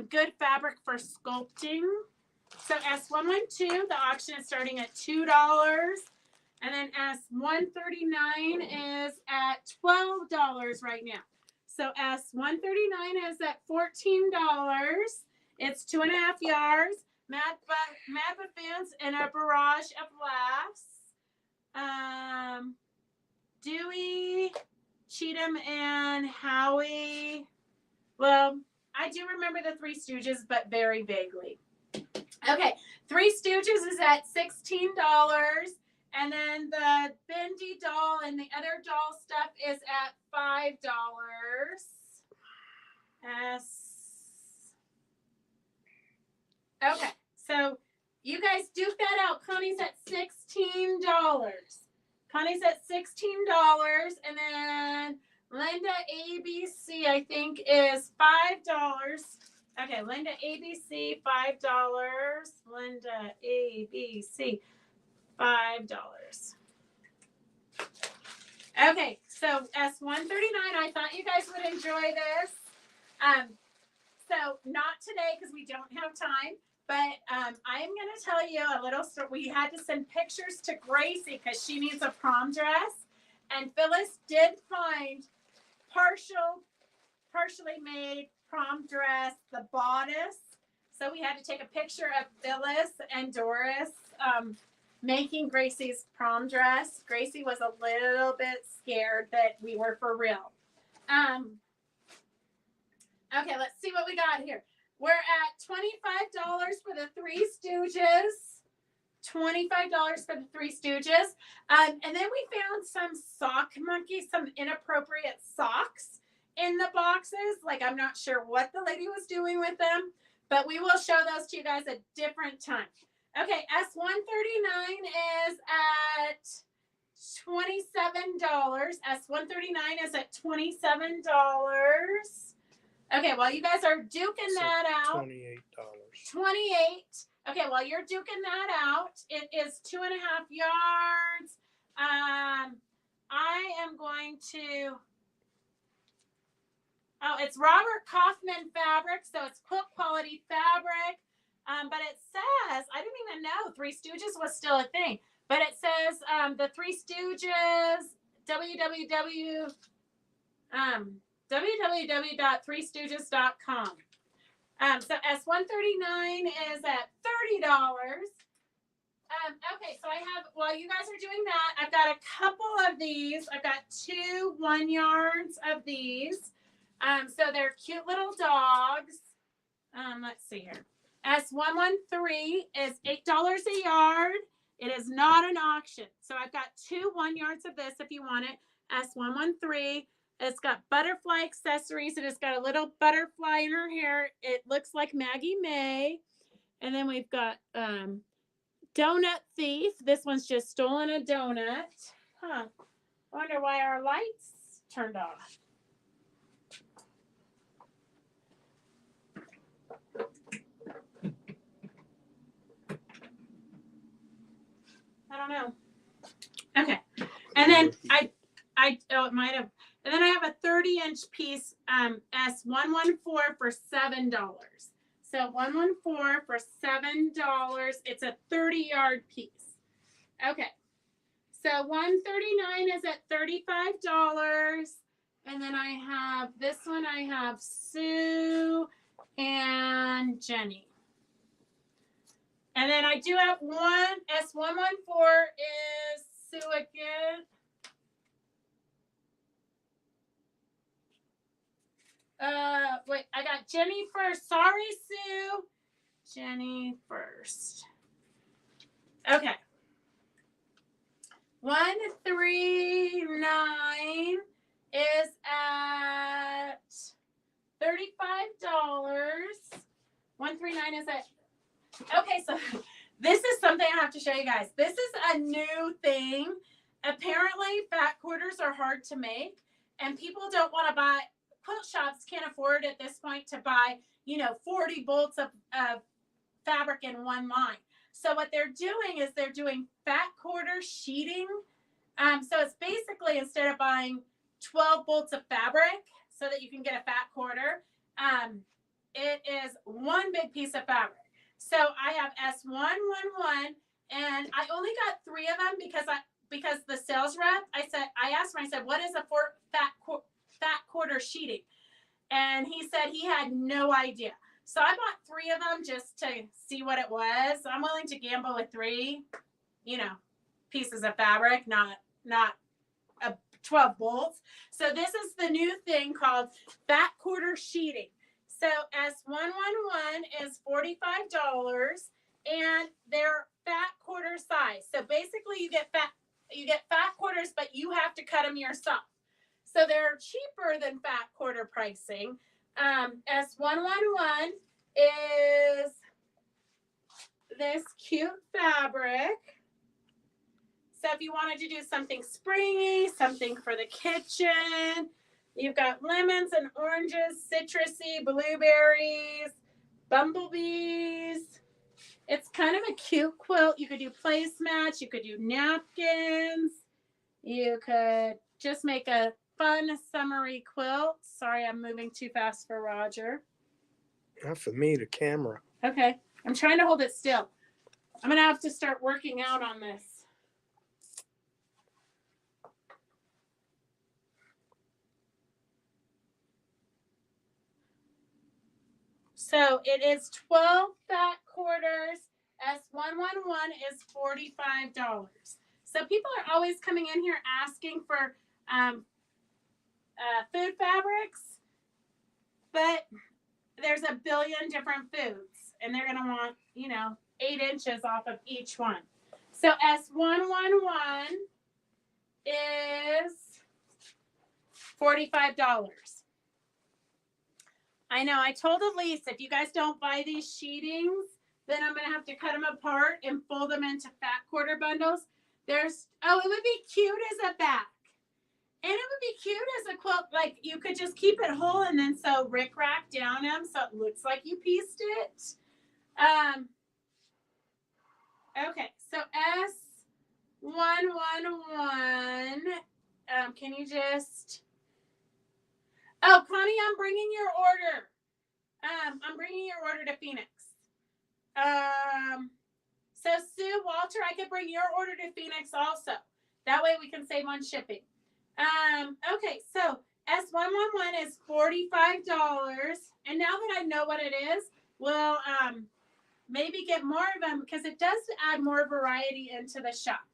B: good fabric for sculpting. So S112, the auction is starting at $2. And then S139 is at $12 right now. So S139 is at $14. It's 2.5 yards. Mad Buffoons and a barrage of laughs. Dewey, Cheatham, and Howie. Well, I do remember the Three Stooges, but very vaguely. Okay, Three Stooges is at $16. And then the bendy doll and the other doll stuff is at $5. Okay, so you guys duke that out. Connie's at $16. Connie's at $16. And then Linda ABC, I think, is $5. Okay, Linda ABC, $5. Linda ABC, $5. Okay, so S139, I thought you guys would enjoy this. So not today because we don't have time, but I am going to tell you a little story. We had to send pictures to Gracie because she needs a prom dress, and Phyllis did find partially made prom dress, the bodice. So we had to take a picture of Phyllis and Doris making Gracie's prom dress. Gracie was a little bit scared that we were for real. Okay, let's see what we got here. We're at $25 for the Three Stooges. $25 for the Three Stooges. And then we found some sock monkeys, some inappropriate socks in the boxes. Like, I'm not sure what the lady was doing with them, but we will show those to you guys a different time. Okay, S139 is at $27. S139 is at $27. Okay, while you guys are duking that out.
C: $28.
B: 28. Okay, while you're duking that out, it is 2.5 yards. I am going to. Oh, it's Robert Kaufman fabric, so it's quilt quality fabric. But it says, I didn't even know Three Stooges was still a thing. But it says the Three Stooges, www.threestooges.com. So S139 is at $30. Okay, so I have, while you guys are doing that, I've got a couple of these. I've got 2 1 yards of these. So they're cute little dogs. Let's see here. S113 is $8 a yard. It is not an auction. So I've got 2 1 yards of this if you want it. S113. It's got butterfly accessories. It has got a little butterfly in her hair. It looks like Maggie May. And then we've got Donut Thief. This one's just stolen a donut. Huh. I wonder why our lights turned off. I don't know. Okay. And then it might have. And then I have a 30-inch piece, S114 for $7. So 114 for $7. It's a 30-yard piece. Okay. So 139 is at $35. And then I have this one. I have Sue and Jenny. And then I do have one. S114 is Sue again. Wait, I got Jenny first. Sorry, Sue. Jenny first. Okay. 139 is at $35. 139 is at. Okay, so this is something I have to show you guys. This is a new thing. Apparently, fat quarters are hard to make, and people don't want to buy. Quilt shops can't afford at this point to buy, 40 bolts of fabric in one line. So what they're doing is they're doing fat quarter sheeting. So it's basically, instead of buying 12 bolts of fabric so that you can get a fat quarter, it is one big piece of fabric. So I have S111, and I only got 3 of them because the sales rep, I asked him, I said, what is a fat quarter sheeting? And he said he had no idea. So I bought 3 of them just to see what it was. I'm willing to gamble with 3, pieces of fabric, not 12 bolts. So this is the new thing called fat quarter sheeting. So S111 is $45, and they're fat quarter size. So basically you get fat quarters, but you have to cut them yourself. So they're cheaper than fat quarter pricing. S111 is this cute fabric. So if you wanted to do something springy, something for the kitchen, You've got lemons and oranges, citrusy, blueberries, bumblebees. It's kind of a cute quilt. You could do placemats. You could do napkins. You could just make a fun summery quilt. Sorry, I'm moving too fast for Roger.
C: Not for me, the camera.
B: Okay, I'm trying to hold it still. I'm going to have to start working out on this. So it is 12 fat quarters. S111 is $45. So people are always coming in here asking for food fabrics, but there's a billion different foods, and they're going to want, 8 inches off of each one. So S111 is $45. I know. I told Elise, if you guys don't buy these sheetings, then I'm going to have to cut them apart and fold them into fat quarter bundles. It would be cute as a back. And it would be cute as a quilt. Like, you could just keep it whole and then sew rickrack down them so it looks like you pieced it. Okay, so S111. Can you just... Oh, Connie, I'm bringing your order. I'm bringing your order to Phoenix. So Sue, Walter, I could bring your order to Phoenix also. That way we can save on shipping. Okay, so S111 is $45. And now that I know what it is, we'll maybe get more of them because it does add more variety into the shop.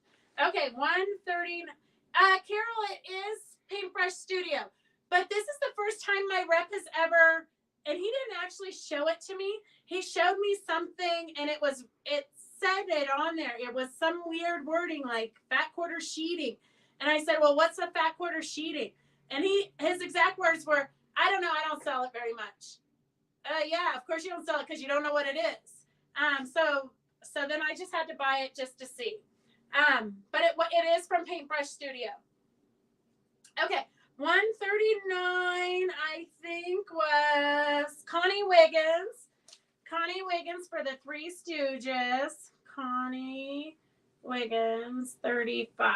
B: Okay, $130. Carol, it is Paintbrush Studio. But this is the first time my rep has ever, and he didn't actually show it to me. He showed me something, and it said it on there. It was some weird wording like fat quarter sheeting. And I said, well, what's a fat quarter sheeting? And his exact words were, I don't know. I don't sell it very much. Yeah, of course you don't sell it because you don't know what it is. So then I just had to buy it just to see. But it is from Paintbrush Studio. Okay. $139, I think, was Connie Wiggins. Connie Wiggins for the Three Stooges. Connie Wiggins, 35.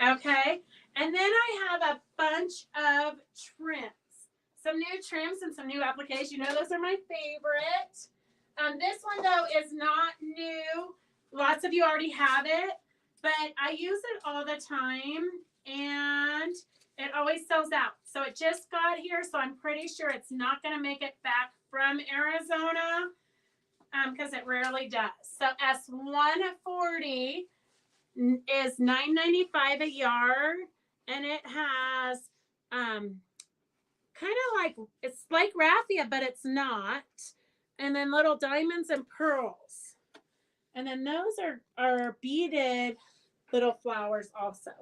B: Okay. And then I have a bunch of trims. Some new trims and some new appliques. You know those are my favorite. This one, though, is not new. Lots of you already have it. But I use it all the time. And it always sells out. So it just got here, so I'm pretty sure it's not going to make it back from Arizona because it rarely does. So S140 is $9.95 a yard, and it has kind of like, it's like raffia, but it's not. And then little diamonds and pearls. And then those are beaded little flowers also.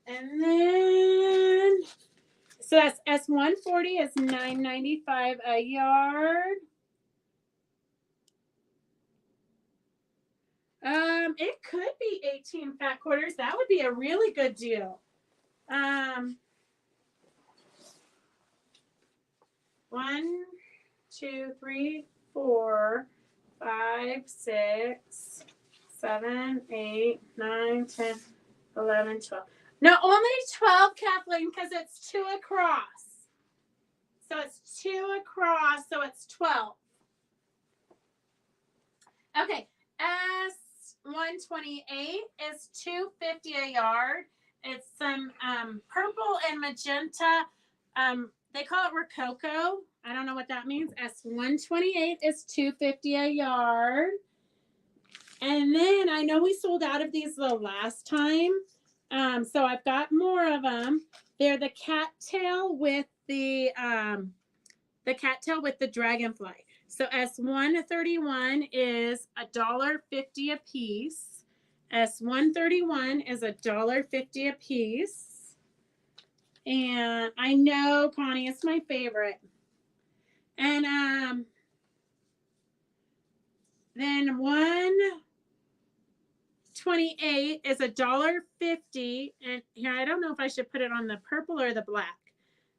B: And then, so that's S140 is $9.95 a yard. It could be 18 fat quarters. That would be a really good deal. 1, 2, 3, 4, 5, 6, 7, 8, 9, 10, 11, 12. No, only 12, Kathleen, because it's 2 across. So it's 2 across, so it's 12. Okay, S128 is $2.50 a yard. It's some purple and magenta. They call it Rococo. I don't know what that means. S128 is $2.50 a yard. And then I know we sold out of these the last time. So I've got more of them. They're the cattail with the cattail with the dragonfly. So S131 is $1.50 a piece. S131 is $1.50 a piece. And I know, Connie, it's my favorite. And then 128 is $1.50. And here, I don't know if I should put it on the purple or the black,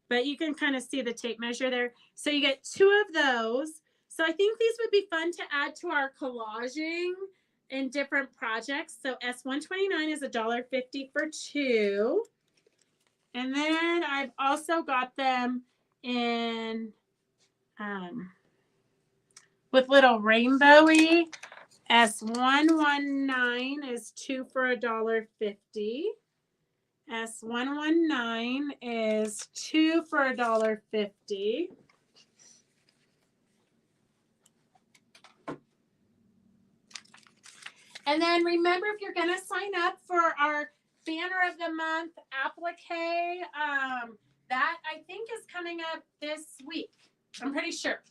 B: but you can kind of see the tape measure there. So you get 2 of those. So I think these would be fun to add to our collaging in different projects. So S129 is $1.50 for 2. And then I've also got them in with little rainbowy. S119 is 2 for $1.50. S119 is 2 for $1.50. And then remember, if you're going to sign up for our Banner of the Month applique, that I think is coming up this week. I'm pretty sure.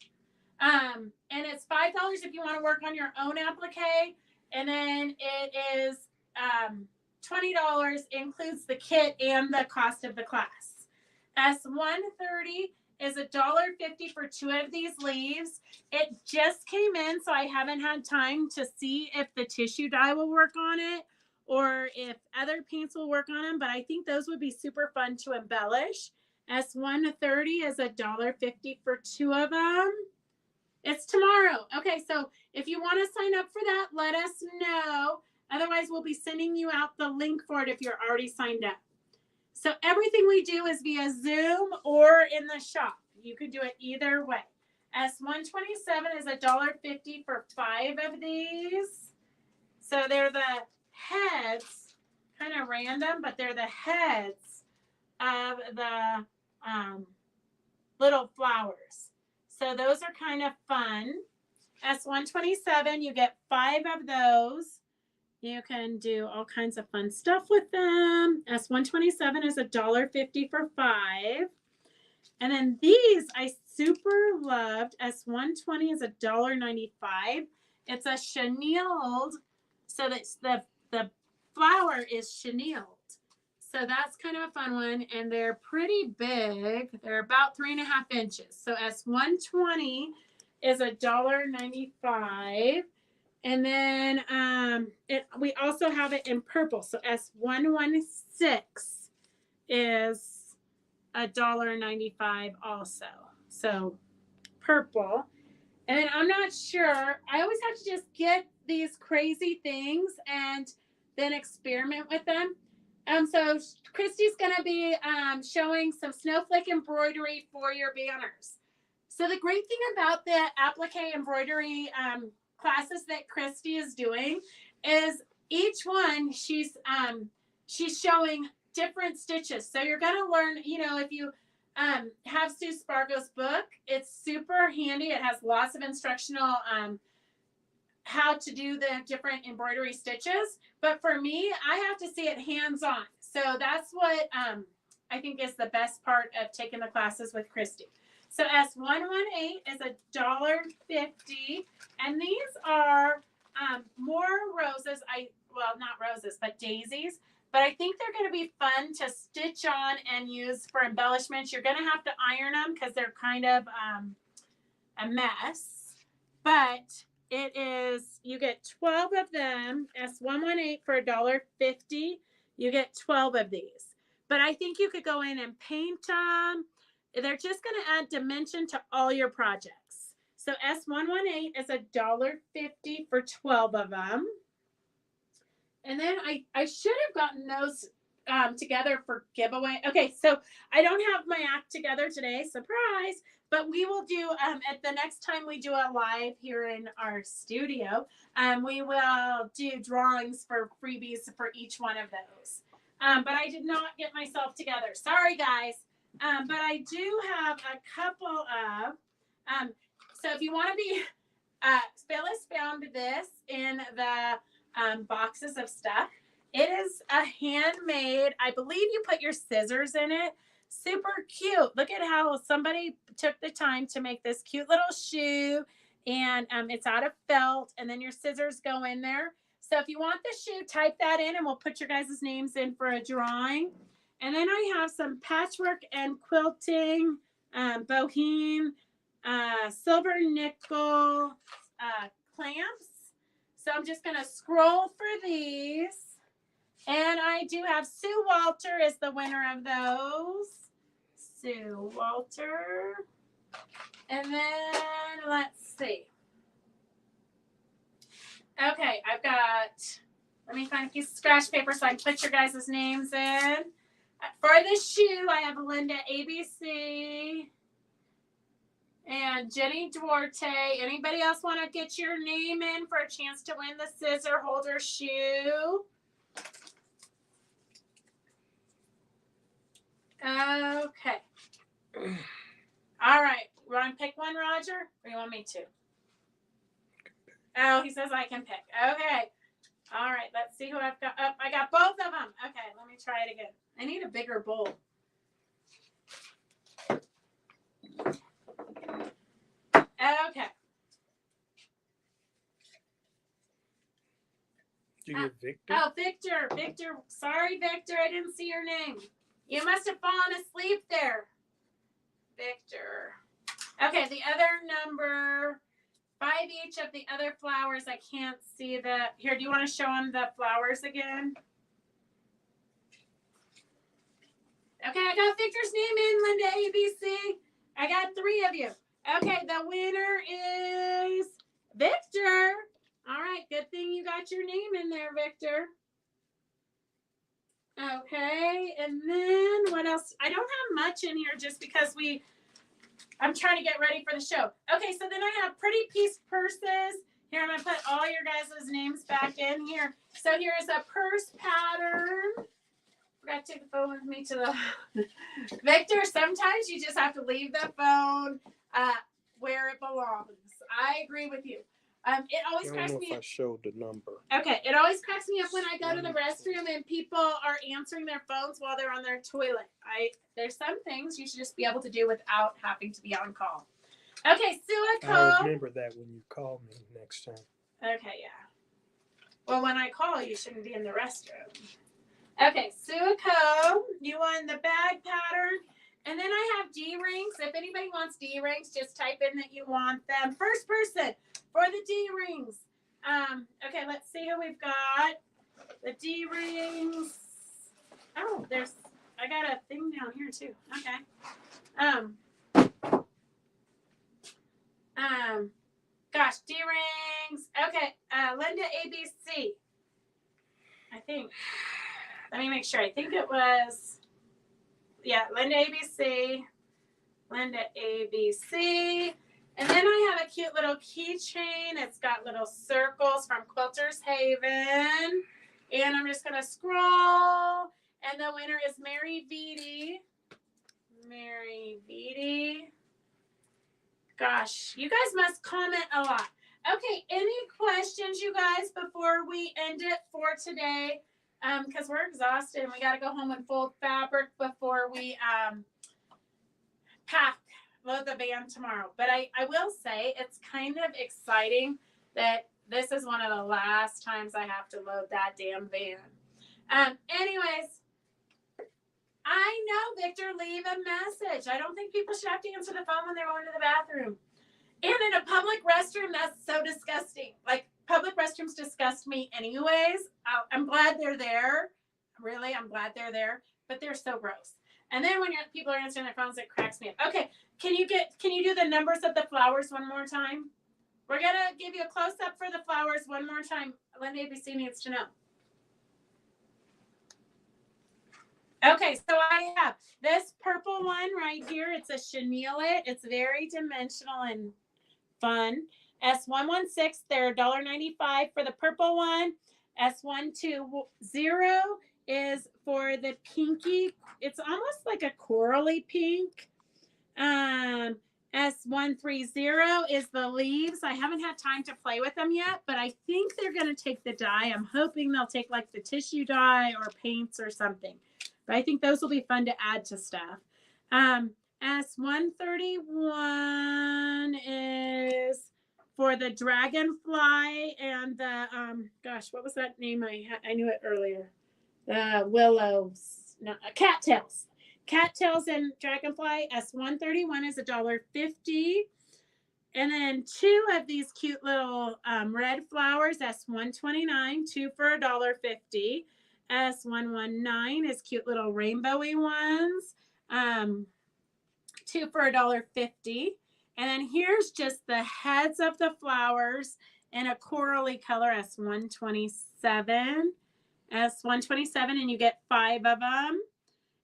B: And it's $5 if you want to work on your own applique. And then it is $20, includes the kit and the cost of the class. S130 is $1.50 for 2 of these leaves. It just came in, so I haven't had time to see if the tissue dye will work on it or if other paints will work on them, but I think those would be super fun to embellish. S130 is $1.50 for 2 of them. It's tomorrow. Okay, so if you want to sign up for that, let us know. Otherwise, we'll be sending you out the link for it if you're already signed up. So everything we do is via Zoom or in the shop. You could do it either way. S127 is $1.50 for 5 of these. So they're the heads, kind of random, but they're the heads of the little flowers. So those are kind of fun. S127, you get 5 of those. You can do all kinds of fun stuff with them. S127 is $1.50 for 5. And then these I super loved. S120 is $1.95. It's a chenilled, so that's the flower is chenilled. So that's kind of a fun one. And they're pretty big. They're about 3.5 inches. So S120 is $1.95. And then we also have it in purple. So S116 is $1.95 also. So purple. And then I'm not sure. I always have to just get these crazy things and then experiment with them. So Christy's going to be showing some snowflake embroidery for your banners. So the great thing about the applique embroidery classes that Christy is doing is each one she's showing different stitches. So you're going to learn, if you have Sue Spargo's book, it's super handy. It has lots of instructional how to do the different embroidery stitches. But for me, I have to see it hands-on. So that's what I think is the best part of taking the classes with Christy. So S118 is $1.50. And these are more roses. Well, not roses, but daisies. But I think they're going to be fun to stitch on and use for embellishments. You're going to have to iron them because they're kind of a mess. But it is, you get 12 of them. S118 for $1.50. You get 12 of these. But I think you could go in and paint them. They're just going to add dimension to all your projects. So S118 is $1.50 for 12 of them. And then I should have gotten those together for giveaway. Okay, so I don't have my act together today, surprise. But we will do, at the next time we do a live here in our studio, we will do drawings for freebies for each one of those. But I did not get myself together. Sorry, guys. But I do have a couple of, so if you want to be, Phyllis found this in the boxes of stuff. It is a handmade, I believe you put your scissors in it. Super cute. Look at how somebody took the time to make this cute little shoe. And it's out of felt. And then your scissors go in there. So if you want the shoe, type that in and we'll put your guys' names in for a drawing. And then I have some patchwork and quilting, boheme, silver nickel clamps. So I'm just going to scroll for these. And I do have Sue Walter is the winner of those. Sue Walter. And then let's see. Okay, I've got, let me find a piece of scratch paper so I can put your guys' names in. For the shoe, I have Linda ABC and Jenny Duarte. Anybody else want to get your name in for a chance to win the scissor holder shoe? Okay. All right. You want to pick one, Roger? Or you want me to? Oh, he says I can pick. Okay. All right. Let's see who I've got. Oh, I got both of them. Okay. Let me try it again. I need a bigger bowl. Okay.
C: Did you get Victor?
B: Oh, Victor. Victor. Sorry, Victor. I didn't see your name. You must have fallen asleep there. Victor. Okay, the other number, 5 each of the other flowers. I can't see the, here, do you want to show them the flowers again? Okay, I got Victor's name in, Linda ABC. I got 3 of you. Okay, the winner is Victor. All right, good thing you got your name in there, Victor. Okay, and then what else? I don't have much in here just because I'm trying to get ready for the show. Okay, so then I have pretty piece purses. Here, I'm going to put all your guys' names back in here. So here's a purse pattern. Forgot to take the phone with me to the... Victor, sometimes you just have to leave the phone where it belongs. I agree with you. It always cracks me up.
C: I showed the number.
B: Okay, it always cracks me up when I go to the restroom and people are answering their phones while they're on their toilet. There's some things you should just be able to do without having to be on call. Okay, Suico.
C: I'll remember that when you call me next time.
B: Okay, yeah. Well, when I call, you shouldn't be in the restroom. Okay, Suico, you won the bag pattern. And then I have D-rings. If anybody wants D-rings, just type in that you want them. First person for the D-rings. Okay, let's see who we've got. The D-rings. Oh, I got a thing down here too. Okay. Gosh, D-rings. Okay, Linda ABC. I think. Let me make sure. I think it was. Yeah, Linda ABC. Linda ABC. And then I have a cute little keychain. It's got little circles from Quilter's Haven. And I'm just going to scroll. And the winner is Mary Beatty. Mary Beatty. Gosh, you guys must comment a lot. Okay, any questions, you guys, before we end it for today? Because we're exhausted and we got to go home and fold fabric before we load the van tomorrow. But I will say it's kind of exciting that this is one of the last times I have to load that damn van. Anyways, I know, Victor, leave a message. I don't think people should have to answer the phone when they're going to the bathroom. And in a public restroom, that's so disgusting. Like, public restrooms disgust me anyways. I'm glad they're there. Really, I'm glad they're there. But they're so gross. And then when people are answering their phones, it cracks me up. Okay, can you do the numbers of the flowers one more time? We're going to give you a close-up for the flowers one more time. Linda ABC needs to know. Okay, so I have this purple one right here. It's a chenille. It's very dimensional and fun. S116, they're $1.95 for the purple one. S120 is for the pinky. It's almost like a corally pink. S130 is the leaves. I haven't had time to play with them yet, but I think they're going to take the dye. I'm hoping they'll take like the tissue dye or paints or something. But I think those will be fun to add to stuff. S131 is for the dragonfly and the, gosh, what was that name? I knew it earlier. The willows, no, cattails and dragonfly. S131 is $1.50. And then 2 of these cute little red flowers. That's $1.29. 2 for $1.50. S119 is cute little rainbowy ones. 2 for $1.50. And then here's just the heads of the flowers in a corally color. S127. S127, and you get 5 of them.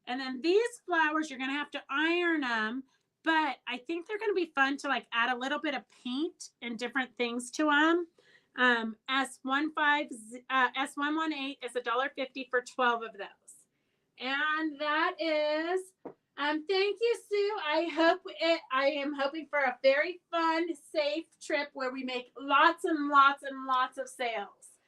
B: And then these flowers, you're going to have to iron them, but I think they're going to be fun to like add a little bit of paint and different things to them. S118 is $1.50 for 12 of those. And that is, thank you, Sue. I am hoping for a very fun, safe trip where we make lots and lots and lots of sales.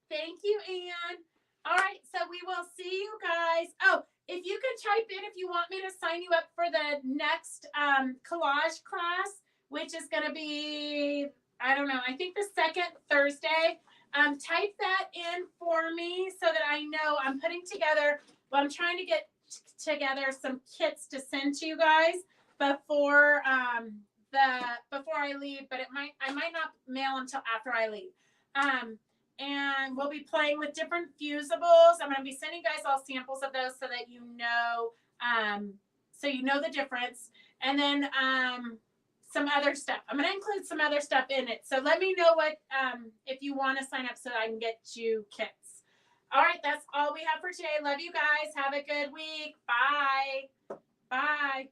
B: Thank you, Anne. All right, so we will see you guys. Oh, if you can type in if you want me to sign you up for the next collage class, which is going to be, I don't know, I think the second Thursday. Type that in for me so that I know I'm putting together, well, I'm trying to get together some kits to send to you guys before before I leave, but I might not mail until after I leave. And we'll be playing with different fusibles. I'm going to be sending you guys all samples of those so that you know the difference. And then some other stuff. I'm going to include some other stuff in it. So let me know what if you want to sign up so that I can get you kits. All right, that's all we have for today. Love you guys. Have a good week. Bye. Bye.